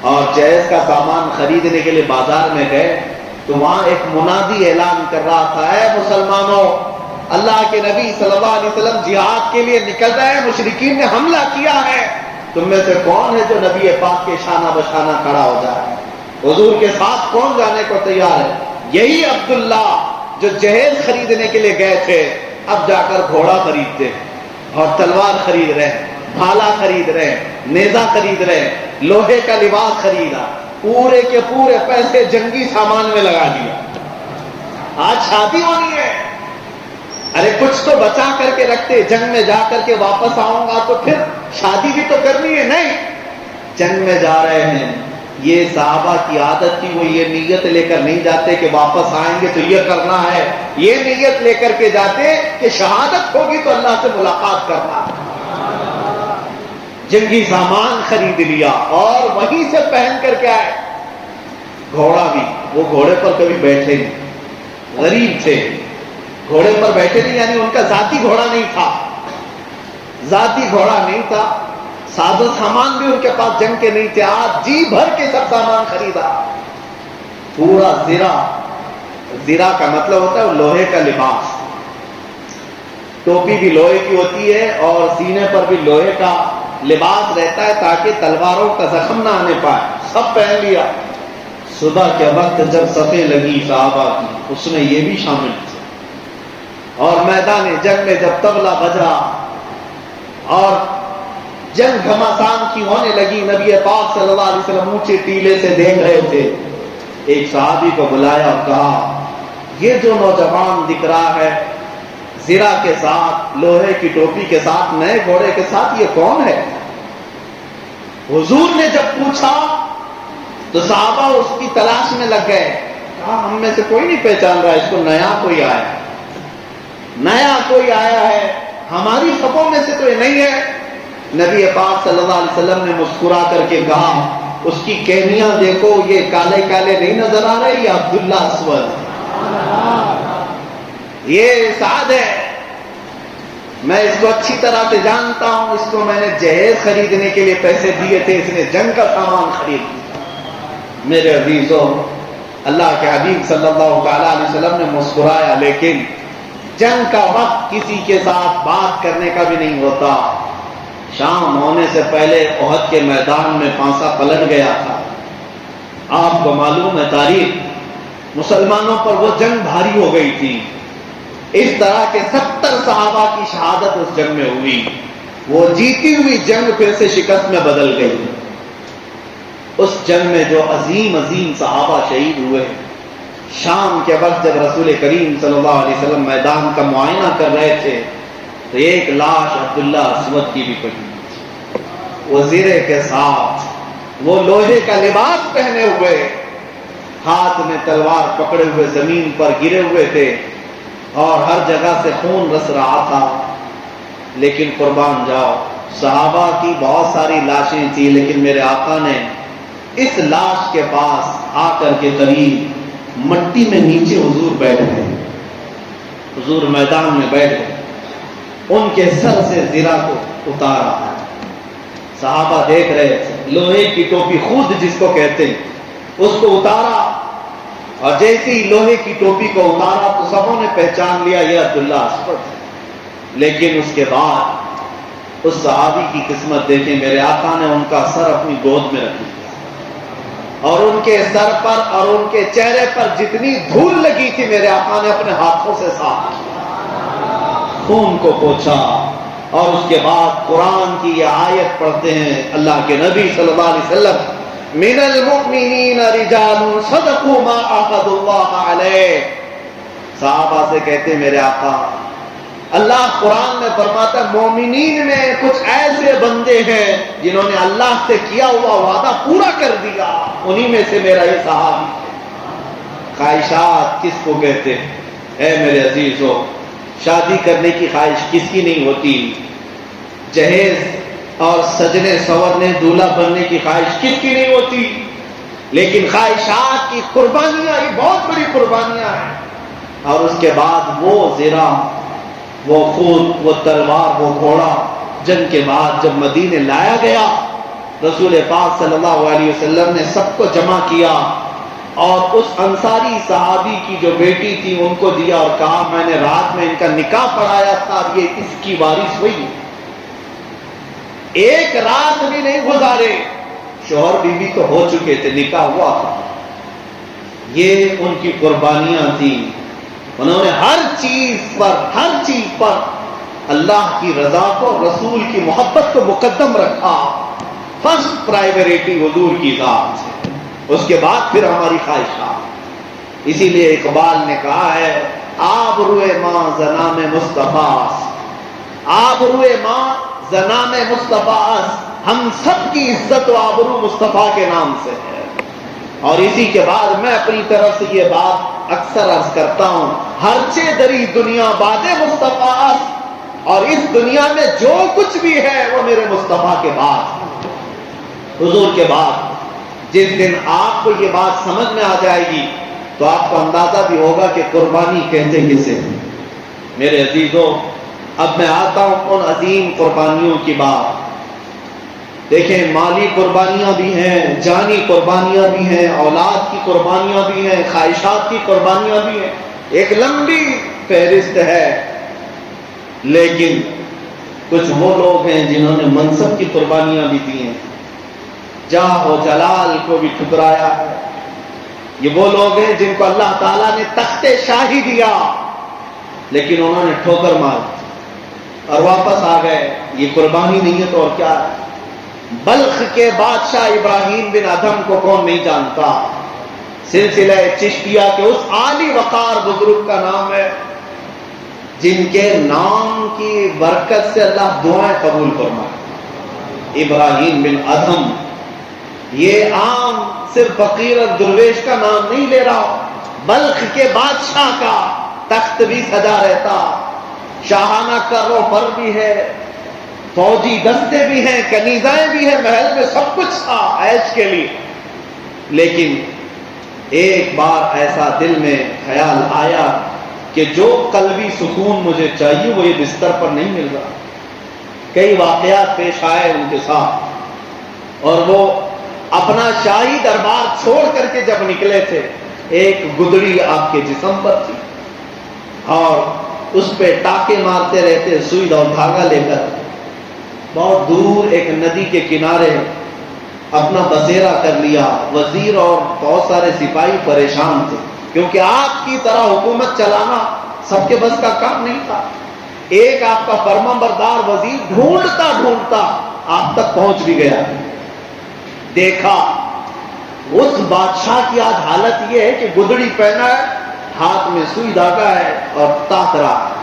[SPEAKER 1] اور جہیز کا سامان خریدنے کے لیے بازار میں گئے تو وہاں ایک منادی اعلان کر رہا تھا، اے مسلمانوں، اللہ کے نبی صلی اللہ علیہ وسلم جہاد کے لیے نکل رہے ہیں، مشرکین نے حملہ کیا ہے، تم میں سے کون ہے جو نبی پاک کے شانہ بشانہ کھڑا ہو جائے؟ حضور کے ساتھ کون جانے کو تیار ہے؟ یہی عبداللہ جو جہیز خریدنے کے لیے گئے تھے اب جا کر گھوڑا خریدتے ہیں اور تلوار خرید رہے ہیں، بھالا خرید رہے ہیں، نیزہ خرید رہے ہیں، لوہے کا لباس خریدا، پورے کے پورے پیسے جنگی سامان میں لگا دیا۔ آج شادی ہونی ہے، ارے کچھ تو بچا کر کے رکھتے، جنگ میں جا کر کے واپس آؤں گا تو پھر شادی بھی تو کرنی ہے، نہیں، جنگ میں جا رہے ہیں۔ یہ صحابہ کی عادت تھی، وہ یہ نیت لے کر نہیں جاتے کہ واپس آئیں گے تو یہ کرنا ہے، یہ نیت لے کر کے جاتے کہ شہادت ہوگی تو اللہ سے ملاقات کرنا۔ جنگی سامان خرید لیا اور وہیں سے پہن کر کے آئے۔ گھوڑا بھی، وہ گھوڑے پر کبھی بیٹھے نہیں، غریب تھے، گھوڑے پر بیٹھے نہیں، یعنی ان کا ذاتی گھوڑا نہیں تھا، ذاتی گھوڑا نہیں تھا، ساز و سامان بھی ان کے پاس جنگ کے نہیں تھے، آج جی بھر کے سب سامان خریدا، پورا زرہ کا مطلب ہوتا ہے وہ لوہے کا لباس، ٹوپی بھی لوہے کی ہوتی ہے اور سینے پر بھی لوہے کا لباس رہتا ہے تاکہ تلواروں کا زخم نہ آنے پائے، سب پہن لیا۔ صبح کے وقت جب صفیں لگی صحابہ کی، اس میں یہ بھی شامل تھے، اور میدان جنگ میں جب طبلہ بجا اور جنگ گھماسان کی ہونے لگی، نبی پاک صلی اللہ علیہ وسلم اونچے ٹیلے سے دیکھ رہے تھے، ایک صحابی کو بلایا اور کہا یہ جو نوجوان دکھ رہا ہے زرہ کے ساتھ، لوہے کی ٹوپی کے ساتھ، نئے گھوڑے کے ساتھ، یہ کون ہے؟ حضور نے جب پوچھا تو صحابہ اس کی تلاش میں لگ گئے، کہا ہم میں سے کوئی نہیں پہچان رہا، اس کو نیا کوئی آیا ہے، نیا کوئی آیا ہے، ہماری صفوں میں سے تو یہ نہیں ہے۔ نبی پاک صلی اللہ علیہ وسلم نے مسکرا کر کے کہا، اس کی کہنیاں دیکھو، یہ کالے کالے نہیں نظر آ رہے، یہ عبداللہ اسود، یہ سعد ہے، میں اس کو اچھی طرح سے جانتا ہوں، اس کو میں نے جہیز خریدنے کے لیے پیسے دیے تھے، اس نے جنگ کا سامان خرید لیا۔ میرے عزیزوں، اللہ کے حبیب صلی اللہ تعالی علیہ وسلم نے مسکرایا، لیکن جنگ کا وقت کسی کے ساتھ بات کرنے کا بھی نہیں ہوتا۔ شام ہونے سے پہلے احد کے میدان میں پانسا پلٹ گیا تھا، آپ کو معلوم ہے تاریخ، مسلمانوں پر وہ جنگ بھاری ہو گئی تھی، اس طرح کے 70 صحابہ کی شہادت اس جنگ میں ہوئی، وہ جیتی ہوئی جنگ پھر سے شکست میں بدل گئی۔ اس جنگ میں جو عظیم عظیم صحابہ شہید ہوئے، شام کے وقت جب رسول کریم صلی اللہ علیہ وسلم میدان کا معائنہ کر رہے تھے تو ایک لاش عبداللہ اسود کی بھی پڑی، وہ زرے کے ساتھ، وہ لوہے کا لباس پہنے ہوئے، ہاتھ میں تلوار پکڑے ہوئے زمین پر گرے ہوئے تھے اور ہر جگہ سے خون رس رہا تھا۔ لیکن قربان جاؤ، صحابہ کی بہت ساری لاشیں تھی، لیکن میرے آقا نے اس لاش کے پاس آ کر کے قریب مٹی میں نیچے حضور بیٹھ گئے، حضور میدان میں بیٹھ گئے، ان کے سر سے زرہ کو اتارا، صحابہ دیکھ رہے تھے، لوہے کی ٹوپی خود جس کو کہتے ہیں اس کو اتارا، اور جیسے ہی لوہے کی ٹوپی کو اتارا تو سبوں نے پہچان لیا یہ عبداللہ اسود۔ لیکن اس کے بعد اس صحابی کی قسمت دیکھیں، میرے آقا نے ان کا سر اپنی گود میں رکھ لیا، اور ان کے سر پر اور ان کے چہرے پر جتنی دھول لگی تھی میرے آقا نے اپنے ہاتھوں سے صاف کیا، خون کو پوچھا، اور اس کے بعد قرآن کی یہ آیت پڑھتے ہیں اللہ کے نبی صلی اللہ علیہ وسلم، من المؤمنین رجال صدقوا ما عاهدوا اللہ علیہ۔ صحابہ سے کہتے ہیں میرے آقا، اللہ قرآن میں فرماتا ہے مومنین میں کچھ ایسے بندے ہیں جنہوں نے اللہ سے کیا ہوا وعدہ پورا کر دیا، انہی میں سے میرا یہ صحابی ہے۔ خواہشات کس کو کہتے ہیں؟ اے میرے عزیزو، شادی کرنے کی خواہش کس کی نہیں ہوتی؟ جہیز اور سجنے سورنے دولہا بننے کی خواہش کس کی نہیں ہوتی؟ لیکن خواہشات کی قربانیاں، یہ بہت بڑی قربانیاں ہیں، اور اس کے بعد وہ زرہ، وہ خون، وہ تلوار، وہ گھوڑا، جنگ کے بعد جب مدینے لایا گیا، رسول پاک صلی اللہ علیہ وسلم نے سب کو جمع کیا اور اس انصاری صحابی کی جو بیٹی تھی ان کو دیا اور کہا میں نے رات میں ان کا نکاح پڑھایا تھا، یہ اس کی وارث ہوئی۔ ایک رات بھی نہیں گزارے، شوہر بیوی تو ہو چکے تھے، نکاح ہوا تھا، یہ ان کی قربانیاں تھیں۔ انہوں نے ہر چیز پر اللہ کی رضا کو، رسول کی محبت کو مقدم رکھا، فرسٹ پرائیوریٹی حضور کی ذات ہے، اس کے بعد پھر ہماری خواہشات۔ اسی لیے اقبال نے کہا ہے آبروئے ماں زنام مصطفیٰ، آبروئے ماں زنام مصطفیٰ، ہم سب کی عزت و آبرو مصطفیٰ کے نام سے ہے۔ اور اسی کے بعد میں اپنی طرف سے یہ بات اکثر عرض کرتا ہوں، ہرچے دری دنیا باد مصطفیٰ، اور اس دنیا میں جو کچھ بھی ہے وہ میرے مصطفیٰ کے بعد، حضور کے بعد۔ جس دن آپ کو یہ بات سمجھ میں آ جائے گی تو آپ کو اندازہ بھی ہوگا کہ قربانی کہتے کسے ہیں۔ میرے عزیزوں، اب میں آتا ہوں ان عظیم قربانیوں کی بات۔ دیکھیں، مالی قربانیاں بھی ہیں، جانی قربانیاں بھی ہیں، اولاد کی قربانیاں بھی ہیں، خواہشات کی قربانیاں بھی ہیں، ایک لمبی فہرست ہے۔ لیکن کچھ وہ لوگ ہیں جنہوں نے منصب کی قربانیاں بھی دی ہیں، جاہ و جلال کو بھی ٹھکرایا ہے۔ یہ وہ لوگ ہیں جن کو اللہ تعالیٰ نے تخت شاہی دیا، لیکن انہوں نے ٹھوکر مار اور واپس آ گئے۔ یہ قربانی نہیں ہے تو اور کیا ہے؟ بلخ کے بادشاہ ابراہیم بن ادھم کو کون نہیں جانتا؟ سلسلہ چشتیہ کے اس عالی وقار بزرگ کا نام ہے جن کے نام کی برکت سے اللہ دعائیں قبول فرمائے، ابراہیم بن ادھم۔ یہ عام صرف فقیر اور درویش کا نام نہیں لے رہا، بلخ کے بادشاہ کا تخت بھی سجا رہتا، شاہانہ کرو پر بھی ہے، فوجی دستے بھی ہیں، کنیزائیں بھی ہیں، محل میں سب کچھ تھا عیش کے لیے. لیکن ایک بار ایسا دل میں خیال آیا کہ جو قلبی سکون مجھے چاہیے وہ یہ بستر پر نہیں مل رہا. کئی واقعات پیش آئے ان کے ساتھ، اور وہ اپنا شاہی دربار چھوڑ کر کے جب نکلے تھے، ایک گدڑی آپ کے جسم پر تھی اور اس پہ ٹاکے مارتے رہتے سوئی اور دھاگا لے کر. بہت دور ایک ندی کے کنارے اپنا بسیرا کر لیا. وزیر اور بہت سارے سپاہی پریشان تھے، کیونکہ آپ کی طرح حکومت چلانا سب کے بس کا کام نہیں تھا. ایک آپ کا فرما بردار وزیر ڈھونڈتا ڈھونڈتا آپ تک پہنچ بھی گیا. دیکھا اس بادشاہ کی آج حالت یہ ہے کہ گدڑی پہنا ہے، ہاتھ میں سوئی دھاگا ہے اور تاک رہا ہے.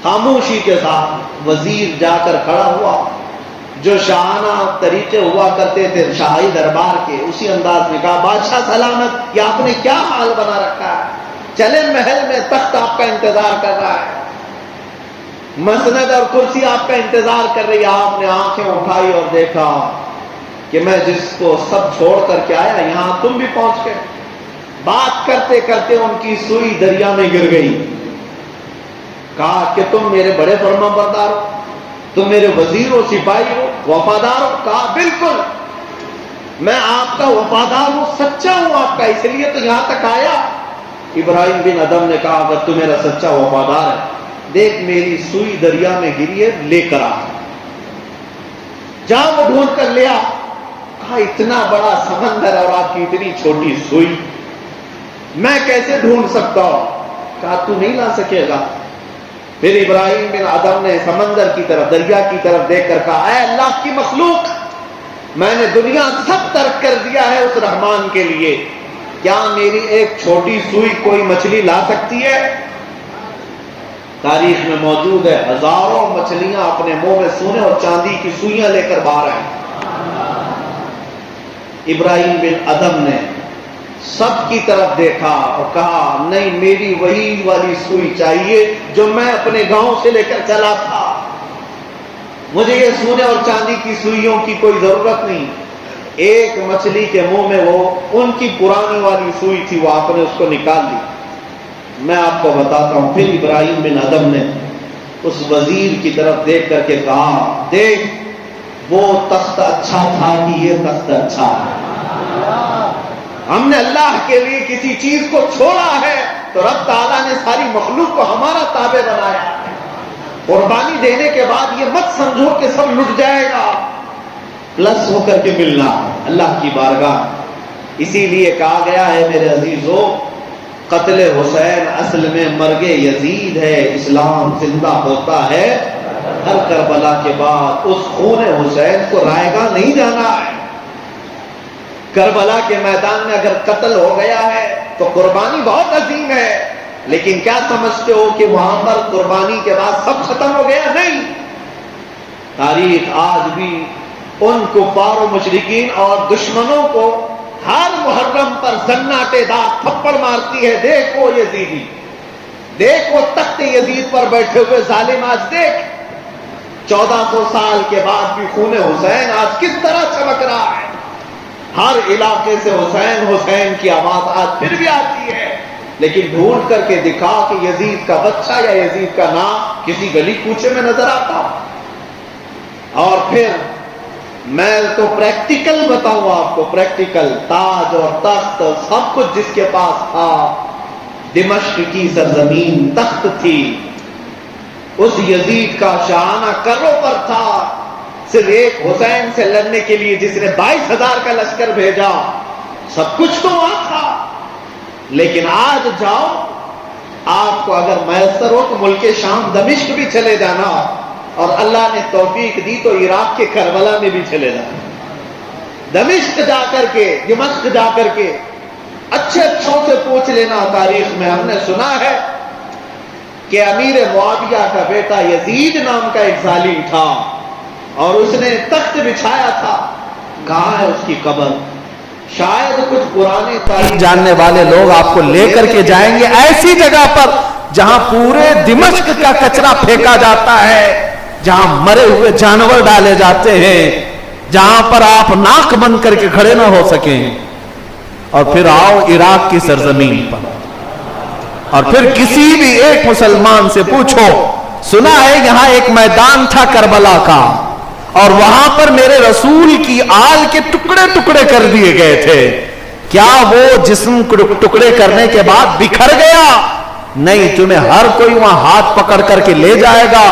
[SPEAKER 1] خاموشی کے ساتھ وزیر جا کر کھڑا ہوا. جو شاہانہ طریقے ہوا کرتے تھے شاہی دربار کے، اسی انداز میں کہا، بادشاہ سلامت، یہ آپ نے کیا حال بنا رکھا ہے؟ چلے محل میں، تخت آپ کا انتظار کر رہا ہے، مسند اور کرسی آپ کا انتظار کر رہی ہے. آپ نے آنکھیں اٹھائی اور دیکھا کہ میں جس کو سب چھوڑ کر کے آیا، یہاں تم بھی پہنچ گئے. بات کرتے کرتے ان کی سوئی دریا میں گر گئی. کہا کہ تم میرے بڑے فرما بردار ہو، تم میرے وزیر ہو، سپاہی ہو، وفادار ہو. کہا بالکل، میں آپ کا وفادار ہوں، سچا ہوں آپ کا، اس لیے تو یہاں تک آیا. ابراہیم بن ادم نے کہا، اگر تو میرا سچا وفادار ہے، دیکھ میری سوئی دریا میں گری ہے، لے کر آ. جا وہ ڈھونڈ کر لیا. کہا اتنا بڑا سمندر اور آپ کی اتنی چھوٹی سوئی میں کیسے ڈھونڈ سکتا ہوں؟ کہا تو نہیں لا سکے گا. پھر ابراہیم بن ادم نے سمندر کی طرف، دریا کی طرف دیکھ کر کہا، اے اللہ کی مخلوق، میں نے دنیا سب ترک کر دیا ہے اس رحمان کے لیے، کیا میری ایک چھوٹی سوئی کوئی مچھلی لا سکتی ہے؟ تاریخ میں موجود ہے ہزاروں مچھلیاں اپنے منہ میں سونے اور چاندی کی سوئیاں لے کر باہر آئیں. ابراہیم بن ادم نے سب کی طرف دیکھا اور کہا، نہیں، میری وہی والی سوئی چاہیے جو میں اپنے گاؤں سے لے کر چلا تھا. مجھے یہ سونے اور چاندی کی سوئیوں کی کوئی ضرورت نہیں. ایک مچھلی کے منہ میں وہ ان کی پرانی والی سوئی تھی، وہ آپ نے اس کو نکال لی. میں آپ کو بتاتا ہوں. پھر ابراہیم بن ادم نے اس وزیر کی طرف دیکھ کر کے کہا، دیکھ وہ تخت اچھا تھا کہ یہ تخت اچھا ہے؟ ہم نے اللہ کے لیے کسی چیز کو چھوڑا ہے تو رب تعالیٰ نے ساری مخلوق کو ہمارا تابع بنایا. قربانی دینے کے بعد یہ مت سمجھو کہ سب لٹ جائے گا، پلس ہو کر کے ملنا اللہ کی بارگاہ. اسی لیے کہا گیا ہے میرے عزیزو، قتل حسین اصل میں مرگ یزید ہے. اسلام زندہ ہوتا ہے ہر کربلا کے بعد. اس خون حسین کو رائے گاہ نہیں جانا ہے. کربلا کے میدان میں اگر قتل ہو گیا ہے تو قربانی بہت عظیم ہے، لیکن کیا سمجھتے ہو کہ وہاں پر قربانی کے بعد سب ختم ہو گیا؟ نہیں. تاریخ آج بھی ان کفار و مشرکین اور دشمنوں کو ہر محرم پر زناٹے دار تھپڑ مارتی ہے. دیکھ وہ یزیدی، دیکھ وہ تخت یزید پر بیٹھے ہوئے ظالم، آج دیکھ 1400 سال کے بعد بھی خون حسین آج کس طرح چمک رہا ہے. ہر علاقے سے حسین حسین کی آواز آج پھر بھی آتی ہے، لیکن ڈھونڈ کر کے دکھا کہ یزید کا بچہ یا یزید کا نام کسی گلی کوچے میں نظر آتا. اور پھر میں تو پریکٹیکل بتاؤں آپ کو، پریکٹیکل تاج اور تخت سب کچھ جس کے پاس تھا، دمشق کی سرزمین تخت تھی، اس یزید کا شاہانہ کروں پر تھا. صرف ایک حسین سے لڑنے کے لیے جس نے 22,000 کا لشکر بھیجا، سب کچھ تو وہاں تھا. لیکن آج جاؤ، آپ کو اگر میسر ہو تو ملک شام دمشق بھی چلے جانا، اور اللہ نے توفیق دی تو عراق کے کربلا میں بھی چلے جانا. دمشق جا کر کے، دمشق جا کر کے اچھے اچھوں سے پوچھ لینا. تاریخ میں ہم نے سنا ہے کہ امیر معاویہ کا بیٹا یزید نام کا ایک ظالم تھا، اور اس نے تخت بچھایا تھا. کہاں ہے اس کی قبر؟ شاید کچھ پرانے تاریخ جاننے والے لوگ آپ کو لے کر کے جائیں گے ایسی جگہ پر جہاں پورے دمشق کا کچرا پھینکا جاتا ہے، جہاں مرے ہوئے جانور ڈالے جاتے ہیں، جہاں پر آپ ناک بند کر کے کھڑے نہ ہو سکیں. اور پھر آؤ عراق کی سرزمین پر، اور پھر کسی بھی ایک مسلمان سے پوچھو، سنا ہے یہاں ایک میدان تھا کربلا کا، اور وہاں پر میرے رسول کی آل کے ٹکڑے ٹکڑے کر دیے گئے تھے، کیا وہ جسم ٹکڑے کرنے کے بعد بکھر گیا؟ نہیں، تمہیں ہر کوئی وہاں ہاتھ پکڑ کر کے لے جائے گا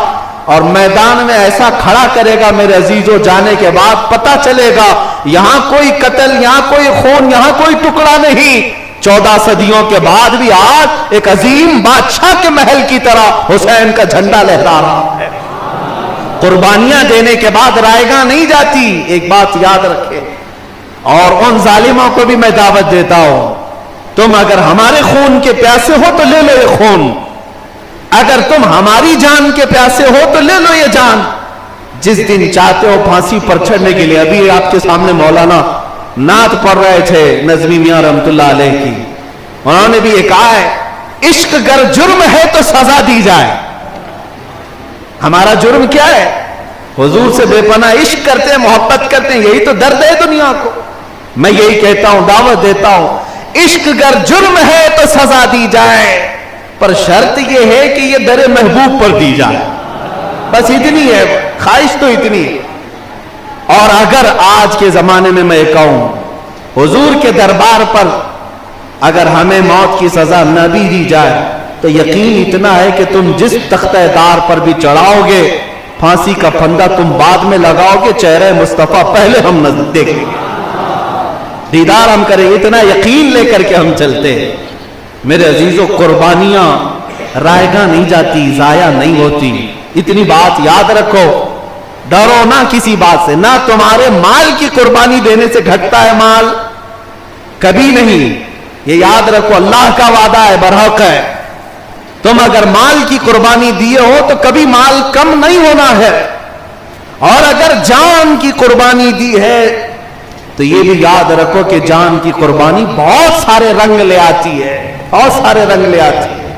[SPEAKER 1] اور میدان میں ایسا کھڑا کرے گا میرے عزیزوں، جانے کے بعد پتہ چلے گا یہاں کوئی قتل، یہاں کوئی خون، یہاں کوئی ٹکڑا نہیں. 14 صدیوں کے بعد بھی آج ایک عظیم بادشاہ کے محل کی طرح حسین کا جھنڈا لہرا رہا ہے. قربانیاں دینے کے بعد رائے گاہ نہیں جاتی، ایک بات یاد رکھے. اور ان ظالموں کو بھی میں دعوت دیتا ہوں، تم اگر ہمارے خون کے پیاسے ہو تو لے لو یہ خون، اگر تم ہماری جان کے پیاسے ہو تو لے لو یہ جان. جس دن چاہتے ہو پھانسی پر چڑھنے کے لیے، ابھی آپ کے سامنے مولانا نعت پڑھ رہے تھے نظمی میاں رحمت اللہ علیہ کی، انہوں نے بھی یہ کہا ہے عشق گر جرم ہے تو سزا دی جائے. ہمارا جرم کیا ہے؟ حضور سے بے پناہ عشق کرتے ہیں، محبت کرتے ہیں، یہی تو درد ہے دنیا کو. میں یہی کہتا ہوں، دعوت دیتا ہوں، عشق گر جرم ہے تو سزا دی جائے، پر شرط یہ ہے کہ یہ در محبوب پر دی جائے. بس اتنی ہے خواہش، تو اتنی ہے. اور اگر آج کے زمانے میں میں کہوں حضور کے دربار پر اگر ہمیں موت کی سزا نہ بھی دی جائے تو یقین اتنا ہے کہ تم جس تختہ دار پر بھی چڑھاؤ گے، پھانسی کا پھندا تم بعد میں لگاؤ گے، چہرہ مصطفیٰ پہلے ہم دیکھیں گے، دیدار ہم کریں. اتنا یقین لے کر کے ہم چلتے ہیں. میرے عزیزوں، قربانیاں رائے گاہ نہیں جاتی، ضائع نہیں ہوتی. اتنی بات یاد رکھو، ڈرو نہ کسی بات سے، نہ تمہارے مال کی قربانی دینے سے گھٹتا ہے مال، کبھی نہیں. یہ یاد رکھو، اللہ کا وعدہ ہے، برحق ہے. تم اگر مال کی قربانی دیے ہو تو کبھی مال کم نہیں ہونا ہے، اور اگر جان کی قربانی دی ہے تو یہ بھی یاد رکھو کہ جان کی قربانی بہت سارے رنگ لے آتی ہے، بہت سارے رنگ لے آتی ہے.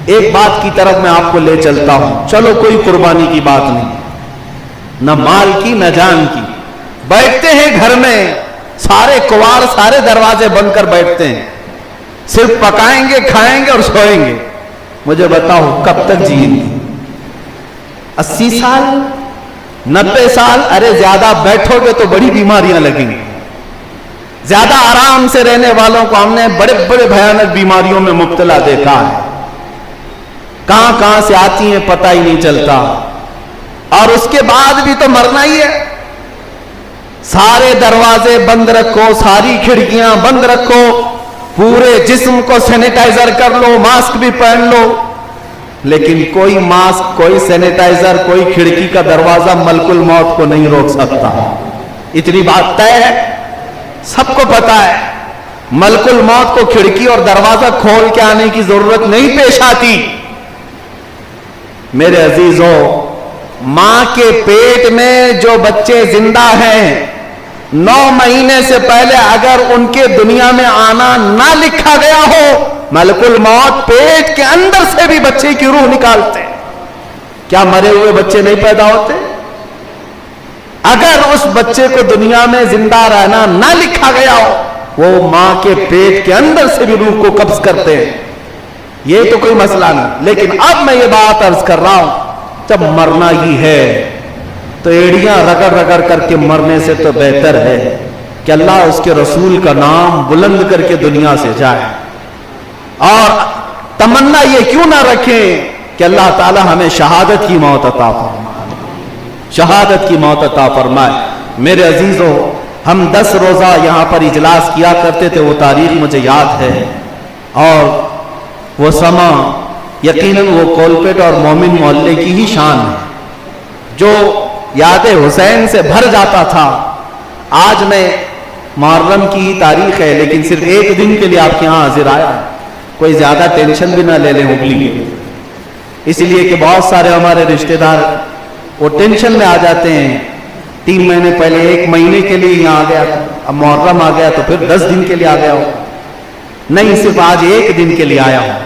[SPEAKER 1] ایک بات کی طرف میں آپ کو لے چلتا ہوں، چلو کوئی قربانی کی بات نہیں، نہ مال کی نہ جان کی. بیٹھتے ہیں گھر میں، سارے کواڑ سارے دروازے بند کر بیٹھتے ہیں، صرف پکائیں گے، کھائیں گے اور سوئیں گے. مجھے بتاؤ کب تک جئیں گے؟ 80 سال 90 سال؟ ارے زیادہ بیٹھو گے تو بڑی بیماریاں لگیں گی. زیادہ آرام سے رہنے والوں کو ہم نے بڑے بڑے بھیانک بیماریوں میں مبتلا دیکھا ہے، کہاں کہاں سے آتی ہیں پتہ ہی نہیں چلتا. اور اس کے بعد بھی تو مرنا ہی ہے. سارے دروازے بند رکھو، ساری کھڑکیاں بند رکھو، پورے جسم کو سینیٹائزر کر لو، ماسک بھی پہن لو، لیکن کوئی ماسک، کوئی سینیٹائزر، کوئی کھڑکی کا دروازہ ملک الموت کو نہیں روک سکتا. اتنی بات طے ہے، سب کو پتا ہے، ملک الموت کو کھڑکی اور دروازہ کھول کے آنے کی ضرورت نہیں پیش آتی. میرے عزیزوں، ماں کے پیٹ میں جو بچے زندہ ہیں، 9 مہینے سے پہلے اگر ان کے دنیا میں آنا نہ لکھا گیا ہو، ملک الموت پیٹ کے اندر سے بھی بچے کی روح نکالتے ہیں. کیا مرے ہوئے بچے نہیں پیدا ہوتے؟ اگر اس بچے کو دنیا میں زندہ رہنا نہ لکھا گیا ہو، وہ ماں کے پیٹ کے اندر سے بھی روح کو قبض کرتے ہیں. یہ تو کوئی مسئلہ نہیں. لیکن اب میں یہ بات عرض کر رہا ہوں، جب مرنا ہی ہے تو ایڑیاں رگڑ رگڑ کر کے مرنے سے تو بہتر ہے کہ اللہ اس کے رسول کا نام بلند کر کے دنیا سے جائے. اور تمنا یہ کیوں نہ رکھیں کہ اللہ تعالی ہمیں شہادت کی موت عطا فرمائے، شہادت کی موت عطا فرمائے. میرے عزیزوں، ہم 10 روزہ یہاں پر اجلاس کیا کرتے تھے، وہ تاریخ مجھے یاد ہے، اور وہ سما یقیناً وہ کولپیٹ اور مومن محلے کی ہی شان ہے جو یاد حسین سے بھر جاتا تھا. آج میں محرم کی تاریخ ہے، لیکن صرف ایک دن کے لیے آپ کے ہاں حاضر آیا. کوئی زیادہ ٹینشن بھی نہ لے لیں ہبلی کے، اس لیے کہ بہت سارے ہمارے رشتہ دار وہ ٹینشن میں آ جاتے ہیں. 3 مہینے پہلے 1 مہینے کے لیے یہاں آ گیا تھا, اب محرم آ گیا تو پھر 10 دن کے لیے آ گیا ہو. نہیں, صرف آج 1 دن کے لیے آیا ہوں.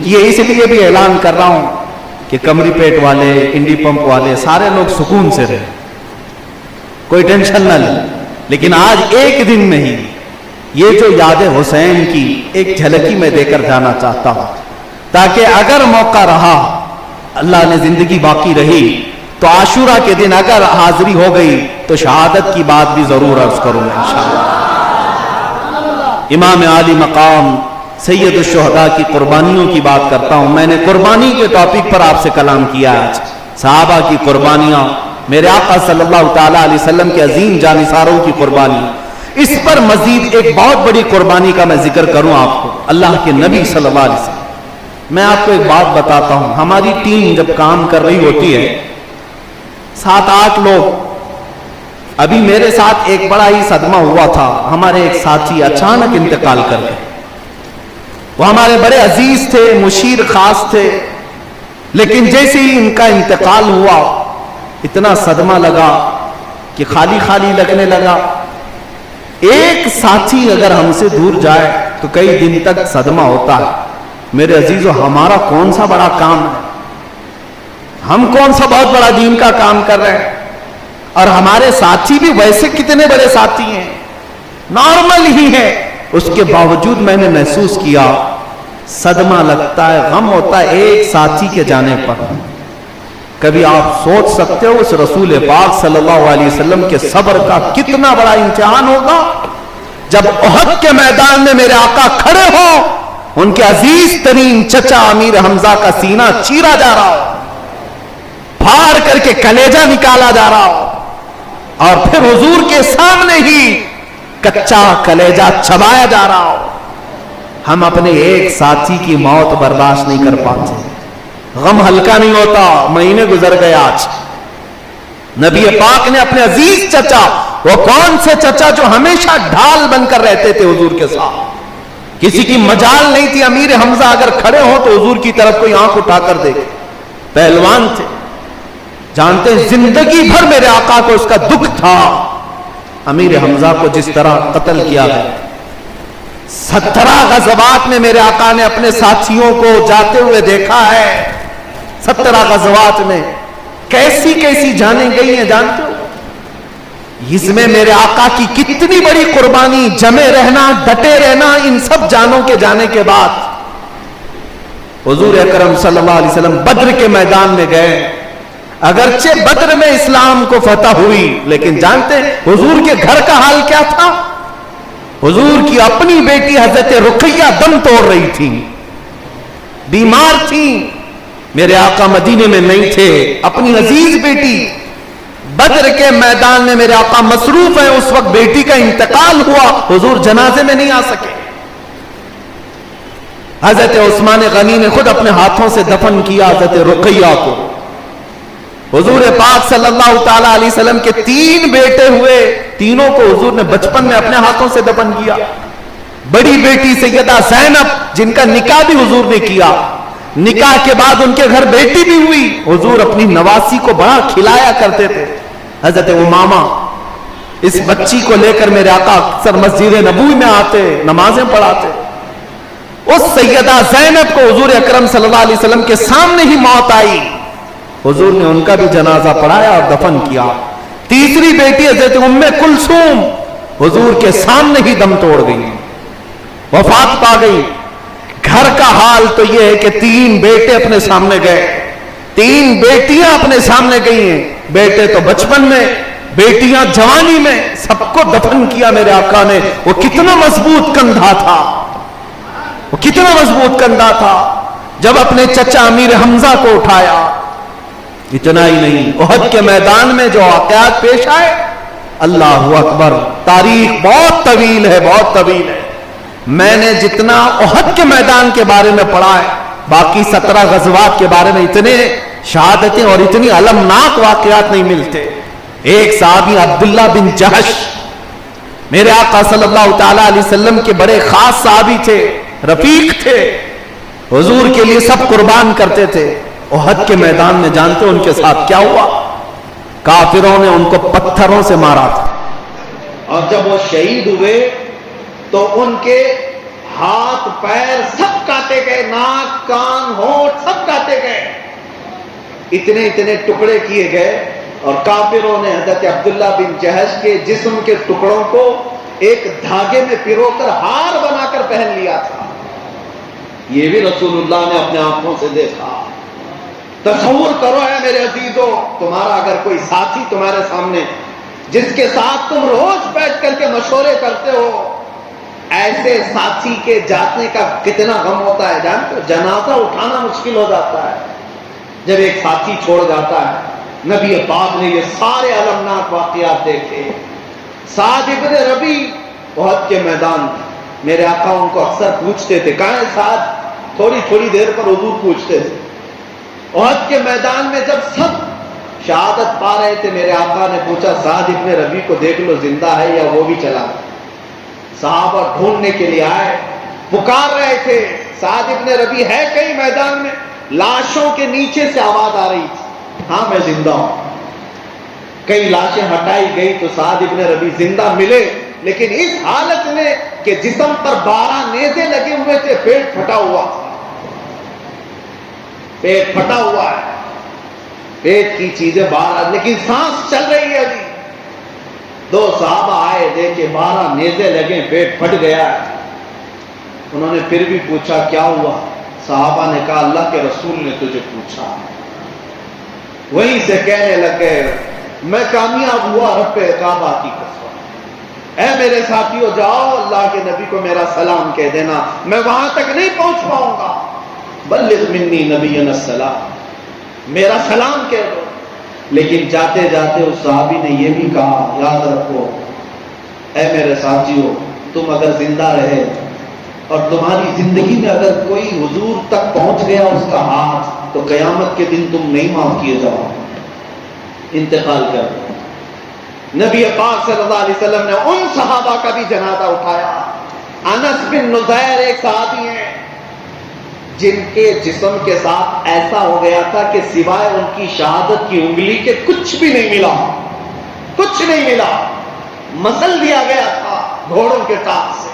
[SPEAKER 1] یہ اس لیے بھی اعلان کر رہا ہوں کہ کمری پیٹ والے, انڈی پمپ والے سارے لوگ سکون سے رہے, کوئی ٹینشن نہ لے. لیکن آج 1 دن میں ہی یہ جو یاد حسین کی ایک جھلکی میں دے کر جانا چاہتا ہوں, تاکہ اگر موقع رہا, اللہ نے زندگی باقی رہی, تو عاشورہ کے دن اگر حاضری ہو گئی تو شہادت کی بات بھی ضرور عرض کروں گا انشاءاللہ. امام عالی مقام سید الشہداء کی قربانیوں کی بات کرتا ہوں. میں نے قربانی کے ٹاپک پر آپ سے کلام کیا آج, صحابہ کی قربانیاں, میرے آقا صلی اللہ تعالی علیہ وسلم کے عظیم جانثاروں کی قربانی. اس پر مزید ایک بہت بڑی قربانی کا میں ذکر کروں آپ کو, اللہ کے نبی صلی اللہ علیہ وسلم. میں آپ کو ایک بات بتاتا ہوں, ہماری ٹیم جب کام کر رہی ہوتی ہے 7-8 لوگ, ابھی میرے ساتھ ایک بڑا ہی صدمہ ہوا تھا. ہمارے ایک ساتھی اچانک انتقال کر گئے. وہ ہمارے بڑے عزیز تھے, مشیر خاص تھے, لیکن جیسے ہی ان کا انتقال ہوا اتنا صدمہ لگا کہ خالی خالی لگنے لگا. ایک ساتھی اگر ہم سے دور جائے تو کئی دن تک صدمہ ہوتا ہے. میرے عزیزو, ہمارا کون سا بڑا کام ہے, ہم کون سا بہت بڑا دین کا کام کر رہے ہیں, اور ہمارے ساتھی بھی ویسے کتنے بڑے ساتھی ہیں, نارمل ہی ہیں. اس کے باوجود میں نے محسوس کیا صدمہ لگتا ہے, غم ہوتا ہے ایک ساتھی کے جانے پر. کبھی آپ سوچ سکتے ہو اس رسول پاک صلی اللہ علیہ وسلم کے صبر کا کتنا بڑا امتحان ہوگا جب احد کے میدان میں میرے آقا کھڑے ہو, ان کے عزیز ترین چچا امیر حمزہ کا سینہ چیرا جا رہا ہو, پھاڑ کر کے کلیجہ نکالا جا رہا ہو, اور پھر حضور کے سامنے ہی کچا کلیجہ چبایا جا رہا ہو. ہم اپنے ایک ساتھی کی موت برداشت نہیں کر پاتے, غم ہلکا نہیں ہوتا. مہینے گزر گئے, آج نبی پاک نے اپنے عزیز چچا, وہ کون سے چچا جو ہمیشہ ڈھال بن کر رہتے تھے حضور کے ساتھ, کسی کی مجال نہیں تھی امیر حمزہ اگر کھڑے ہو تو حضور کی طرف کوئی آنکھ اٹھا کر دیکھے, پہلوان تھے, جانتے ہیں زندگی بھر میرے آقا کو اس کا دکھ تھا امیر حمزہ کو جس طرح قتل کیا گیا. 17 غزوات میں میرے آقا نے اپنے ساتھیوں کو جاتے ہوئے دیکھا ہے. 17 غزوات میں کیسی کیسی جانیں گئی ہیں جانتے ہو. اس میں میرے آقا کی کتنی بڑی قربانی, جمے رہنا, ڈٹے رہنا. ان سب جانوں کے جانے کے بعد حضور اکرم صلی اللہ علیہ وسلم بدر کے میدان میں گئے. اگرچہ بدر میں اسلام کو فتح ہوئی, لیکن جانتے حضور کے گھر کا حال کیا تھا. حضور کی اپنی بیٹی حضرت رقیہ دم توڑ رہی تھی, بیمار تھی. میرے آقا مدینے میں نہیں تھے, اپنی عزیز بیٹی. بدر کے میدان میں میرے آقا مصروف ہیں, اس وقت بیٹی کا انتقال ہوا, حضور جنازے میں نہیں آ سکے. حضرت عثمان غنی نے خود اپنے ہاتھوں سے دفن کیا حضرت رقیہ کو. حضور پاک صلی اللہ تعالی علیہ وسلم کے 3 بیٹے ہوئے, تینوں کو حضور نے بچپن میں اپنے ہاتھوں سے دفن کیا. بڑی بیٹی سیدہ زینب جن کا نکاح بھی حضور نے کیا, نکاح کے بعد ان کے گھر بیٹی بھی ہوئی. حضور اپنی نواسی کو بڑا کھلایا کرتے تھے. حضرت امامہ, اس بچی کو لے کر میرے آقا اکثر مسجد نبوی میں آتے, نمازیں پڑھاتے. اس سیدہ زینب کو حضور اکرم صلی اللہ علیہ وسلم کے سامنے ہی موت آئی. حضور نے ان کا بھی جنازہ پڑھایا اور دفن کیا. تیسری بیٹی حضرت ام کلثوم حضور کے سامنے ہی دم توڑ گئی, وفات پا گئی. گھر کا حال تو یہ ہے کہ 3 بیٹے اپنے سامنے گئے, 3 بیٹیاں اپنے سامنے گئی ہیں. بیٹے تو بچپن میں, بیٹیاں جوانی میں, سب کو دفن کیا میرے آقا نے. وہ کتنا مضبوط کندھا تھا, وہ کتنا مضبوط کندھا تھا جب اپنے چچا امیر حمزہ کو اٹھایا. اتنا ہی نہیں, احد کے میدان میں جو واقعات پیش آئے, اللہ اکبر, تاریخ بہت طویل ہے, بہت طویل ہے. میں نے جتنا احد کے میدان کے بارے میں پڑھا ہے, باقی 17 غزوات کے بارے میں اتنے شہادتیں اور اتنی المناک واقعات نہیں ملتے. ایک صحابی عبداللہ بن جہش میرے آقا صلی اللہ تعالی علیہ وسلم کے بڑے خاص صحابی تھے, رفیق تھے, حضور کے لیے سب قربان کرتے تھے. احد کے میدان میں جانتے ان کے ساتھ کیا ہوا؟ کافروں نے ان کو پتھروں سے مارا تھا.
[SPEAKER 2] اور جب وہ شہید ہوئے تو ان کے ہاتھ پیر سب کاٹے گئے، ناک کان ہونٹ سب کاٹے گئے، اتنے اتنے ٹکڑے کیے گئے. اور کافروں نے حضرت عبداللہ بن جہش کے جسم کے ٹکڑوں کو ایک دھاگے میں پرو کر ہار بنا کر پہن لیا تھا. یہ بھی رسول اللہ نے اپنے آنکھوں سے دیکھا. تصور کرو ہے میرے عزیزو، تمہارا اگر کوئی ساتھی تمہارے سامنے جس کے ساتھ تم روز بیٹھ کر کے مشورے کرتے ہو، ایسے ساتھی کے جانے کا کتنا غم ہوتا ہے جانتے ہو؟ جنازہ اٹھانا مشکل ہو جاتا ہے جب ایک ساتھی چھوڑ جاتا ہے. نبی پاک نے یہ سارے المناک واقعات دیکھے. سعد ابن ربی احد کے میدان میں، میرے آقا ان کو اکثر پوچھتے تھے، کہاں ہے سعد؟ تھوڑی تھوڑی دیر پر حضور پوچھتے تھے. احد کے میدان میں جب سب شہادت پا رہے تھے، میرے آقا نے پوچھا سعد ابن ربی کو دیکھ لو زندہ ہے یا وہ بھی چلا. صحابہ ڈھونڈنے کے لیے آئے، پکار رہے تھے سعد ابن ربی ہے کہیں میدان میں؟ لاشوں کے نیچے سے آواز آ رہی تھی، ہاں میں زندہ ہوں. کئی لاشیں ہٹائی گئی تو سعد ابن ربی زندہ ملے، لیکن اس حالت میں کہ جسم پر 12 نیزے لگے ہوئے تھے، پیٹ پھٹا ہوا تھا. پیٹ پھٹا ہوا ہے، پیٹ کی چیزیں باہر، لیکن سانس چل رہی ہے ابھی. 2 صحابہ آئے، دیکھے 12 نیزے لگے، پیٹ پھٹ گیا ہے. انہوں نے پھر بھی پوچھا کیا ہوا؟ صحابہ نے کہا اللہ کے رسول نے تجھے پوچھا. وہیں سے کہنے لگے میں کامیاب ہوا رب کعبہ کی قسم. اے میرے ساتھیو جاؤ اللہ کے نبی کو میرا سلام کہہ دینا، میں وہاں تک نہیں پہنچ پاؤں گا. بلغ منی نبینا السلام، میرا سلام کہہ دو. لیکن جاتے جاتے اس صحابی نے یہ بھی کہا یاد رکھو اے میرے ساتھیو، تم اگر زندہ رہے اور تمہاری زندگی میں اگر کوئی حضور تک پہنچ گیا اس کا ہاتھ، تو قیامت کے دن تم نہیں معاف کیے جاؤ، انتقال کر دو. نبی پاک صلی اللہ علیہ وسلم نے ان صحابہ کا بھی جنازہ اٹھایا. انس بن نذیر ایک صحابی ہیں جن کے جسم کے ساتھ ایسا ہو گیا تھا کہ سوائے ان کی شہادت کی انگلی کے کچھ بھی نہیں ملا، کچھ نہیں ملا. مسل دیا گیا تھا گھوڑوں کے ٹاپ سے،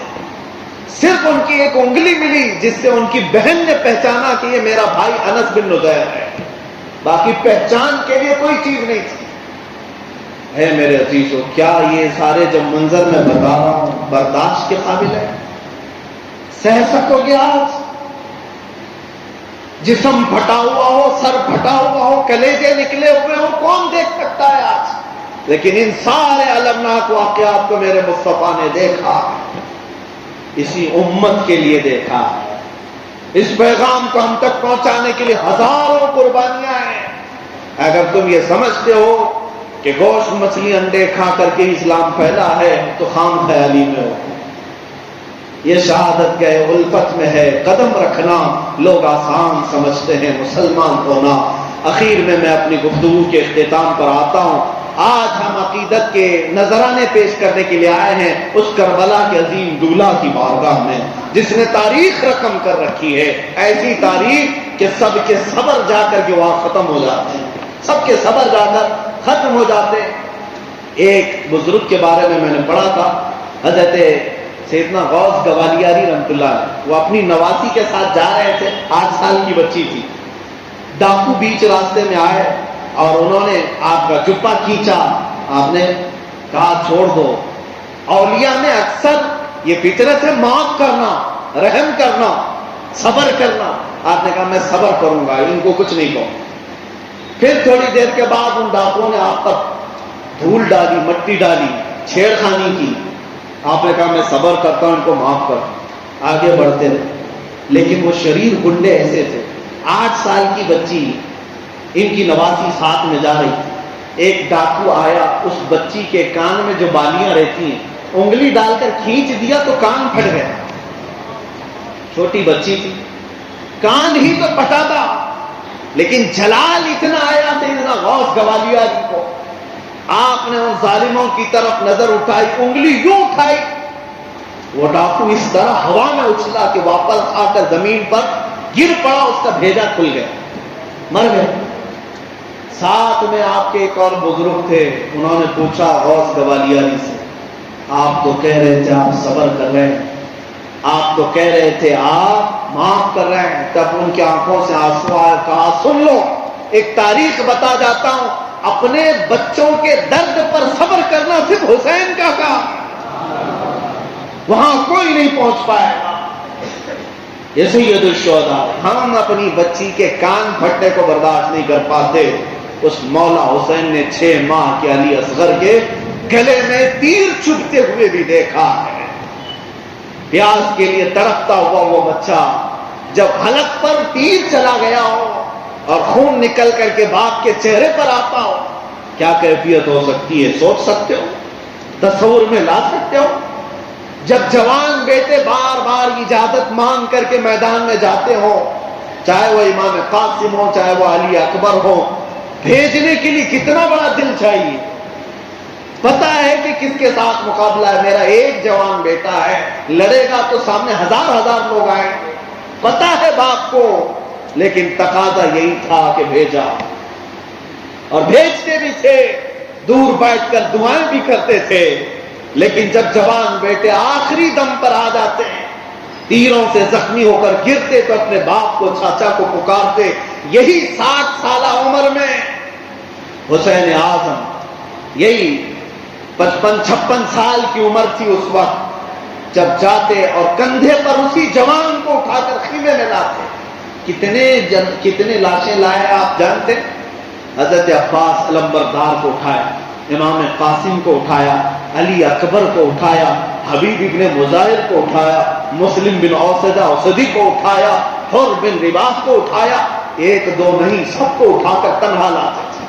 [SPEAKER 2] صرف ان کی ایک انگلی ملی جس سے ان کی بہن نے پہچانا کہ یہ میرا بھائی انس بن نذیر ہے. باقی پہچان کے لیے کوئی چیز نہیں تھی. ہے میرے عزیزو، کیا یہ سارے جو منظر میں بتا رہا ہوں برداشت کے قابل ہے؟ سہ سکو گے آج؟ جسم پھٹا ہوا ہو، سر پھٹا ہوا ہو، کلیجے نکلے ہوئے ہو، کون دیکھ سکتا ہے آج؟ لیکن ان سارے المناک واقعات کو میرے مصطفیٰ نے دیکھا، اسی امت کے لیے دیکھا. اس پیغام کو ہم تک پہنچانے کے لیے ہزاروں قربانیاں ہیں. اگر تم یہ سمجھتے ہو کہ گوشت مچھلی انڈے کھا کر کے اسلام پھیلا ہے تو خام خیالی میں ہو. یہ شہادت کے الفت میں ہے قدم رکھنا. لوگ آسان سمجھتے ہیں مسلمان ہونا. اخیر میں اپنی گفتگو کے اختتام پر آتا ہوں. آج ہم عقیدت کے نذرانے پیش کرنے کے لیے آئے ہیں اس کربلا کے عظیم دولہ کی بارگاہ میں جس نے تاریخ رقم کر رکھی ہے. ایسی تاریخ کہ سب کے صبر جا کر کے وہاں ختم ہو جاتے ہیں، سب کے صبر جا کر ختم ہو جاتے ہیں. ایک بزرگ کے بارے میں نے پڑھا تھا، حضرت سیدنا غوث گوالیاری رحمۃ اللہ علیہ. وہ اپنی نواسی کے ساتھ جا رہے تھے، 8 سال کی بچی تھی. ڈاکو بیچ راستے میں آئے اور انہوں نے آپ کا جبہ کھینچا. آپ نے کہا چھوڑ دو. اولیاء میں اکثر یہ فطرت ہے معاف کرنا، رحم کرنا، صبر کرنا. آپ نے کہا میں صبر کروں گا، ان کو کچھ نہیں کہوں. پھر تھوڑی دیر کے بعد ان ڈاکوؤں نے آپ پر دھول ڈالی، مٹی ڈالی، چھیڑخانی کی. آپ نے کہا میں صبر کرتا ہوں، ان کو معاف کر. آگے بڑھتے رہے. لیکن وہ شریر گنڈے ایسے تھے. 8 سال کی بچی، ان کی نواسی ساتھ میں جا رہی تھی. ایک ڈاکو آیا، اس بچی کے کان میں جو بالیاں رہتی ہیں انگلی ڈال کر کھینچ دیا تو کان پھٹ گیا. چھوٹی بچی تھی، کان ہی تو پھٹا تھا، لیکن جلال اتنا آیا سیدنا غوث گوالیاری کو. آپ نے ان ظالموں کی طرف نظر اٹھائی، انگلی یوں اٹھائی، وہ ڈاکو اس طرح ہوا میں اچھلا کہ واپس آ کر زمین پر گر پڑا. اس کا بھیجا کھل گیا، مر گیا. ساتھ میں آپ کے ایک اور بزرگ تھے، انہوں نے پوچھا غوث گوالیاری سے، آپ تو کہہ رہے تھے آپ صبر کر رہے ہیں، آپ تو کہہ رہے تھے آپ معاف کر رہے ہیں، تب ان کی آنکھوں سے آنسو آئے، کہا سن لو ایک تاریخ بتا جاتا ہوں، اپنے بچوں کے درد پر صبر کرنا صرف حسین کا کام، وہاں کوئی نہیں پہنچ پائے گا۔ یہ سید الشہداء، ہم اپنی بچی کے کان پھٹنے کو برداشت نہیں کر پاتے، اس مولا حسین نے 6 ماہ کے علی اصغر کے گلے میں تیر چبھتے ہوئے بھی دیکھا ہے۔ پیاس کے لیے تڑپتا ہوا وہ بچہ جب حلق پر تیر چلا گیا ہو اور خون نکل کر کے باپ کے چہرے پر آتا ہو، کیا کیفیت ہو سکتی ہے؟ سوچ سکتے ہو؟ تصور میں لا سکتے ہو؟ جب جوان بیٹے بار بار اجازت مانگ کر کے میدان میں جاتے ہو، چاہے وہ امام قاسم ہو چاہے وہ علی اکبر ہو، بھیجنے کے لیے کتنا بڑا دل چاہیے۔ پتا ہے کہ کس کے ساتھ مقابلہ ہے، میرا ایک جوان بیٹا ہے، لڑے گا تو سامنے ہزار لوگ آئیں گے، پتا ہے باپ کو، لیکن تقاضا یہی تھا کہ بھیجا، اور بھیجتے بھی تھے، دور بیٹھ کر دعائیں بھی کرتے تھے، لیکن جب جوان بیٹے آخری دم پر آ جاتے ہیں، تیروں سے زخمی ہو کر گرتے تو اپنے باپ کو چاچا کو پکارتے۔ یہی 60 سالہ عمر میں حسین اعظم، یہی 55-56 سال کی عمر تھی اس وقت، جب جاتے اور کندھے پر اسی جوان کو اٹھا کر خیمے میں لاتے۔ کتنے لاشیں لائے آپ جانتے؟ حضرت عباس علمبردار کو اٹھایا، امام قاسم کو اٹھایا، علی اکبر کو اٹھایا، حبیب ابن مظاہر کو اٹھایا، مسلم بن اوسدہ اسدی کو اٹھایا، حر بن رباح کو اٹھایا، ایک دو نہیں سب کو اٹھا کر تنہا لاتے تھے،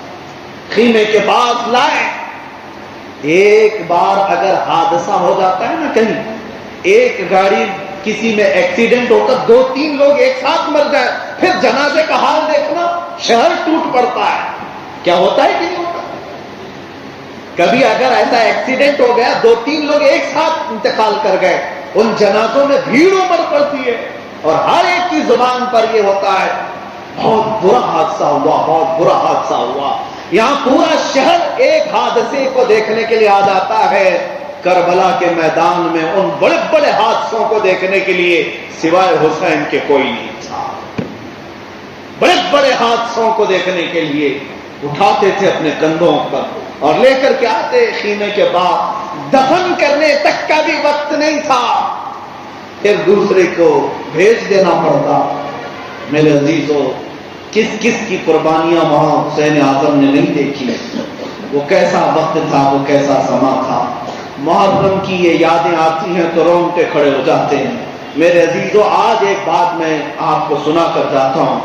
[SPEAKER 2] خیمے کے پاس لائے۔ ایک بار اگر حادثہ ہو جاتا ہے نا، کہیں ایک گاڑی کسی میں ایکسیڈنٹ ہوتا 2-3 لوگ ایک ساتھ مر جائے، پھر جنازے کا حال دیکھنا، شہر ٹوٹ پڑتا ہے، کیا ہوتا ہے کہ نہیں ہوتا؟ کبھی اگر ایسا ایکسیڈنٹ ہو گیا 2-3 لوگ ایک ساتھ انتقال کر گئے، ان جنازوں میں بھیڑ امڑ پڑتی ہے، اور ہر ایک کی زبان پر یہ ہوتا ہے بہت برا حادثہ ہوا، بہت برا حادثہ ہوا۔ یہاں پورا شہر ایک حادثے کو دیکھنے کے لیے آ جاتا ہے، کربلا کے میدان میں ان بڑے بڑے حادثوں کو دیکھنے کے لیے سوائے حسین کے کوئی نہیں تھا۔ بڑے بڑے حادثوں کو دیکھنے کے لیے اٹھاتے تھے اپنے کندھوں پر اور لے کر کے آتے خیمے کے بعد، دفن کرنے تک کا بھی وقت نہیں تھا، پھر دوسرے کو بھیج دینا پڑتا۔ میرے عزیزو، کس کس کی قربانیاں وہاں حسین اعظم نے نہیں دیکھی، وہ کیسا وقت تھا، وہ کیسا سما تھا۔ محرم کی یہ یادیں آتی ہیں تو رونگٹے کھڑے ہو جاتے ہیں۔ میرے عزیزو، آج ایک بات میں آپ کو سنا کر جاتا ہوں،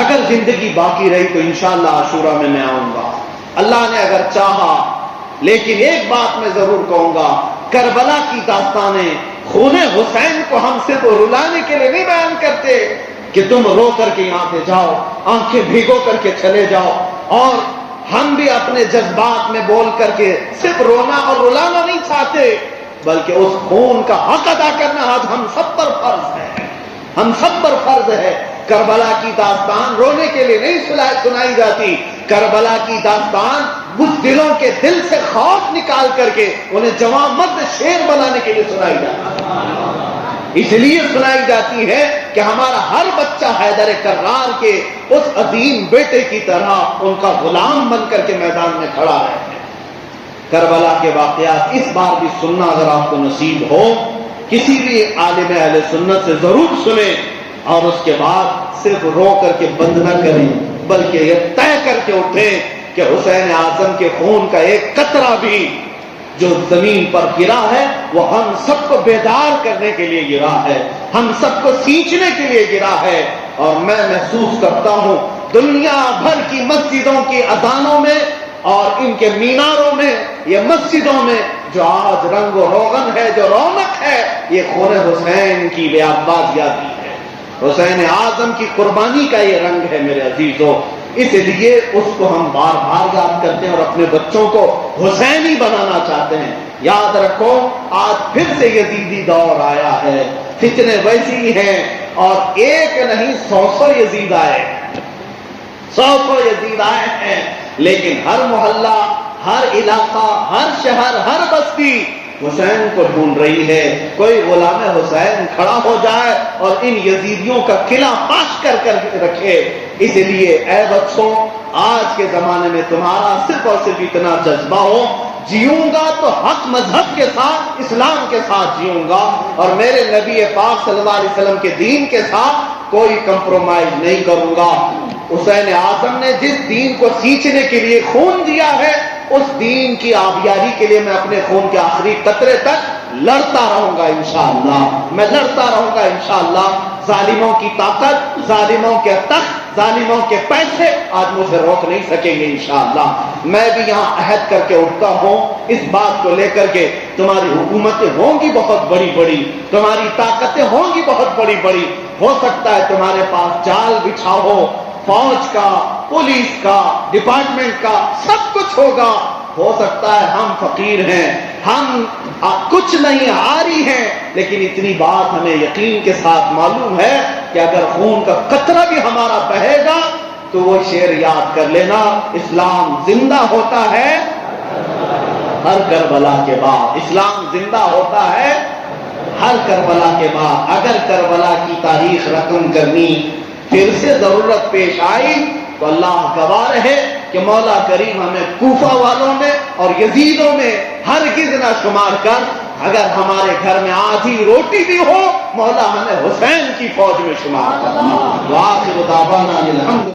[SPEAKER 2] اگر زندگی باقی رہی تو انشاءاللہ عاشورہ میں آؤں گا، اللہ نے اگر چاہا، لیکن ایک بات میں ضرور کہوں گا، کربلا کی داستانیں خون حسین کو ہم صرف رلانے کے لیے نہیں بیان کرتے کہ تم رو کر کے یہاں سے جاؤ، آنکھیں بھیگو کر کے چلے جاؤ، اور ہم بھی اپنے جذبات میں بول کر کے صرف رونا اور رلانا نہیں چاہتے، بلکہ اس خون کا حق ادا کرنا آج ہم سب پر فرض ہے، ہم سب پر فرض ہے۔ کربلا کی داستان رونے کے لیے نہیں سنائی جاتی، کربلا کی داستان اس دلوں کے دل سے خوف نکال کر کے انہیں جوان مرد شیر بنانے کے لیے سنائی جاتی ہے، اس لیے سنائی جاتی ہے کہ ہمارا ہر بچہ حیدر کرار کے اس عظیم بیٹے کی طرح ان کا غلام بن کر کے میدان میں کھڑا رہے۔ کربلا کے واقعات اس بار بھی سننا اگر آپ کو نصیب ہو، کسی بھی عالم اہل سنت سے ضرور سنیں، اور اس کے بعد صرف رو کر کے بند نہ کریں، بلکہ یہ طے کر کے اٹھیں کہ حسین اعظم کے خون کا ایک قطرہ بھی جو زمین پر گرا ہے وہ ہم سب کو بیدار کرنے کے لیے گرا ہے، ہم سب کو سینچنے کے لیے گرا ہے۔ اور میں محسوس کرتا ہوں دنیا بھر کی مسجدوں کی اذانوں میں اور ان کے میناروں میں، یہ مسجدوں میں جو آج رنگ و روغن ہے، جو رونق ہے، یہ خون حسین کی یادی ہے، حسین اعظم کی قربانی کا یہ رنگ ہے میرے عزیزو۔ اس لیے اس کو ہم بار بار یاد کرتے ہیں اور اپنے بچوں کو حسینی بنانا چاہتے ہیں۔ یاد رکھو، آج پھر سے یزیدی دور آیا ہے، فتنے ویسی ہیں، اور ایک نہیں 100 یزید آئے، 100 یزید آئے ہیں، لیکن ہر محلہ، ہر علاقہ، ہر شہر، ہر بستی حسین کو ڈھونڈ رہی ہے۔ کوئی غلام حسین کھڑا ہو جائے اور ان یزیدیوں کا قلعہ پاش کر رکھے۔ اس لیے اے بچوں، آج کے زمانے میں تمہارا صرف اور صرف اتنا جذبہ ہو، جیوں گا تو حق مذہب کے ساتھ، اسلام کے ساتھ جیوں گا، اور میرے نبی پاک صلی اللہ علیہ وسلم کے دین کے ساتھ کوئی کمپرومائز نہیں کروں گا۔ حسین اعظم نے جس دین کو سینچنے کے لیے خون دیا ہے، اس دین کی آبیاری کے لیے میں اپنے خون کے آخری قطرے تک لڑتا رہوں گا انشاءاللہ، میں لڑتا رہوں گا انشاءاللہ۔ ظالموں کی طاقت، ظالموں کے تخت، ظالموں کے پیسے آج مجھے روک نہیں سکیں گے انشاءاللہ۔ میں بھی یہاں عہد کر کے اٹھتا ہوں اس بات کو لے کر کے، تمہاری حکومتیں ہوں گی بہت بڑی بڑی، تمہاری طاقتیں ہوں گی بہت بڑی بڑی، ہو سکتا ہے تمہارے پاس جال بچھا ہو، فوج کا، پولیس کا، ڈپارٹمنٹ کا، سب کچھ ہوگا۔ ہو سکتا ہے ہم فقیر ہیں، ہم کچھ نہیں عاری ہیں، لیکن اتنی بات ہمیں یقین کے ساتھ معلوم ہے کہ اگر خون کا قطرہ بھی ہمارا بہے گا تو وہ شعر یاد کر لینا، اسلام زندہ ہوتا ہے ہر کربلا کے بعد، اسلام زندہ ہوتا ہے ہر کربلا کے بعد۔ اگر کربلا کی تاریخ رقم کرنی پھر سے ضرورت پیش آئی تو اللہ گواہ رہے کہ مولا کریم ہمیں کوفہ والوں میں اور یزیدوں میں ہرگز نہ شمار کر، اگر ہمارے گھر میں آدھی روٹی بھی ہو مولا ہمیں حسین کی فوج میں شمار کرنا۔ وآخر دعوانا الحمد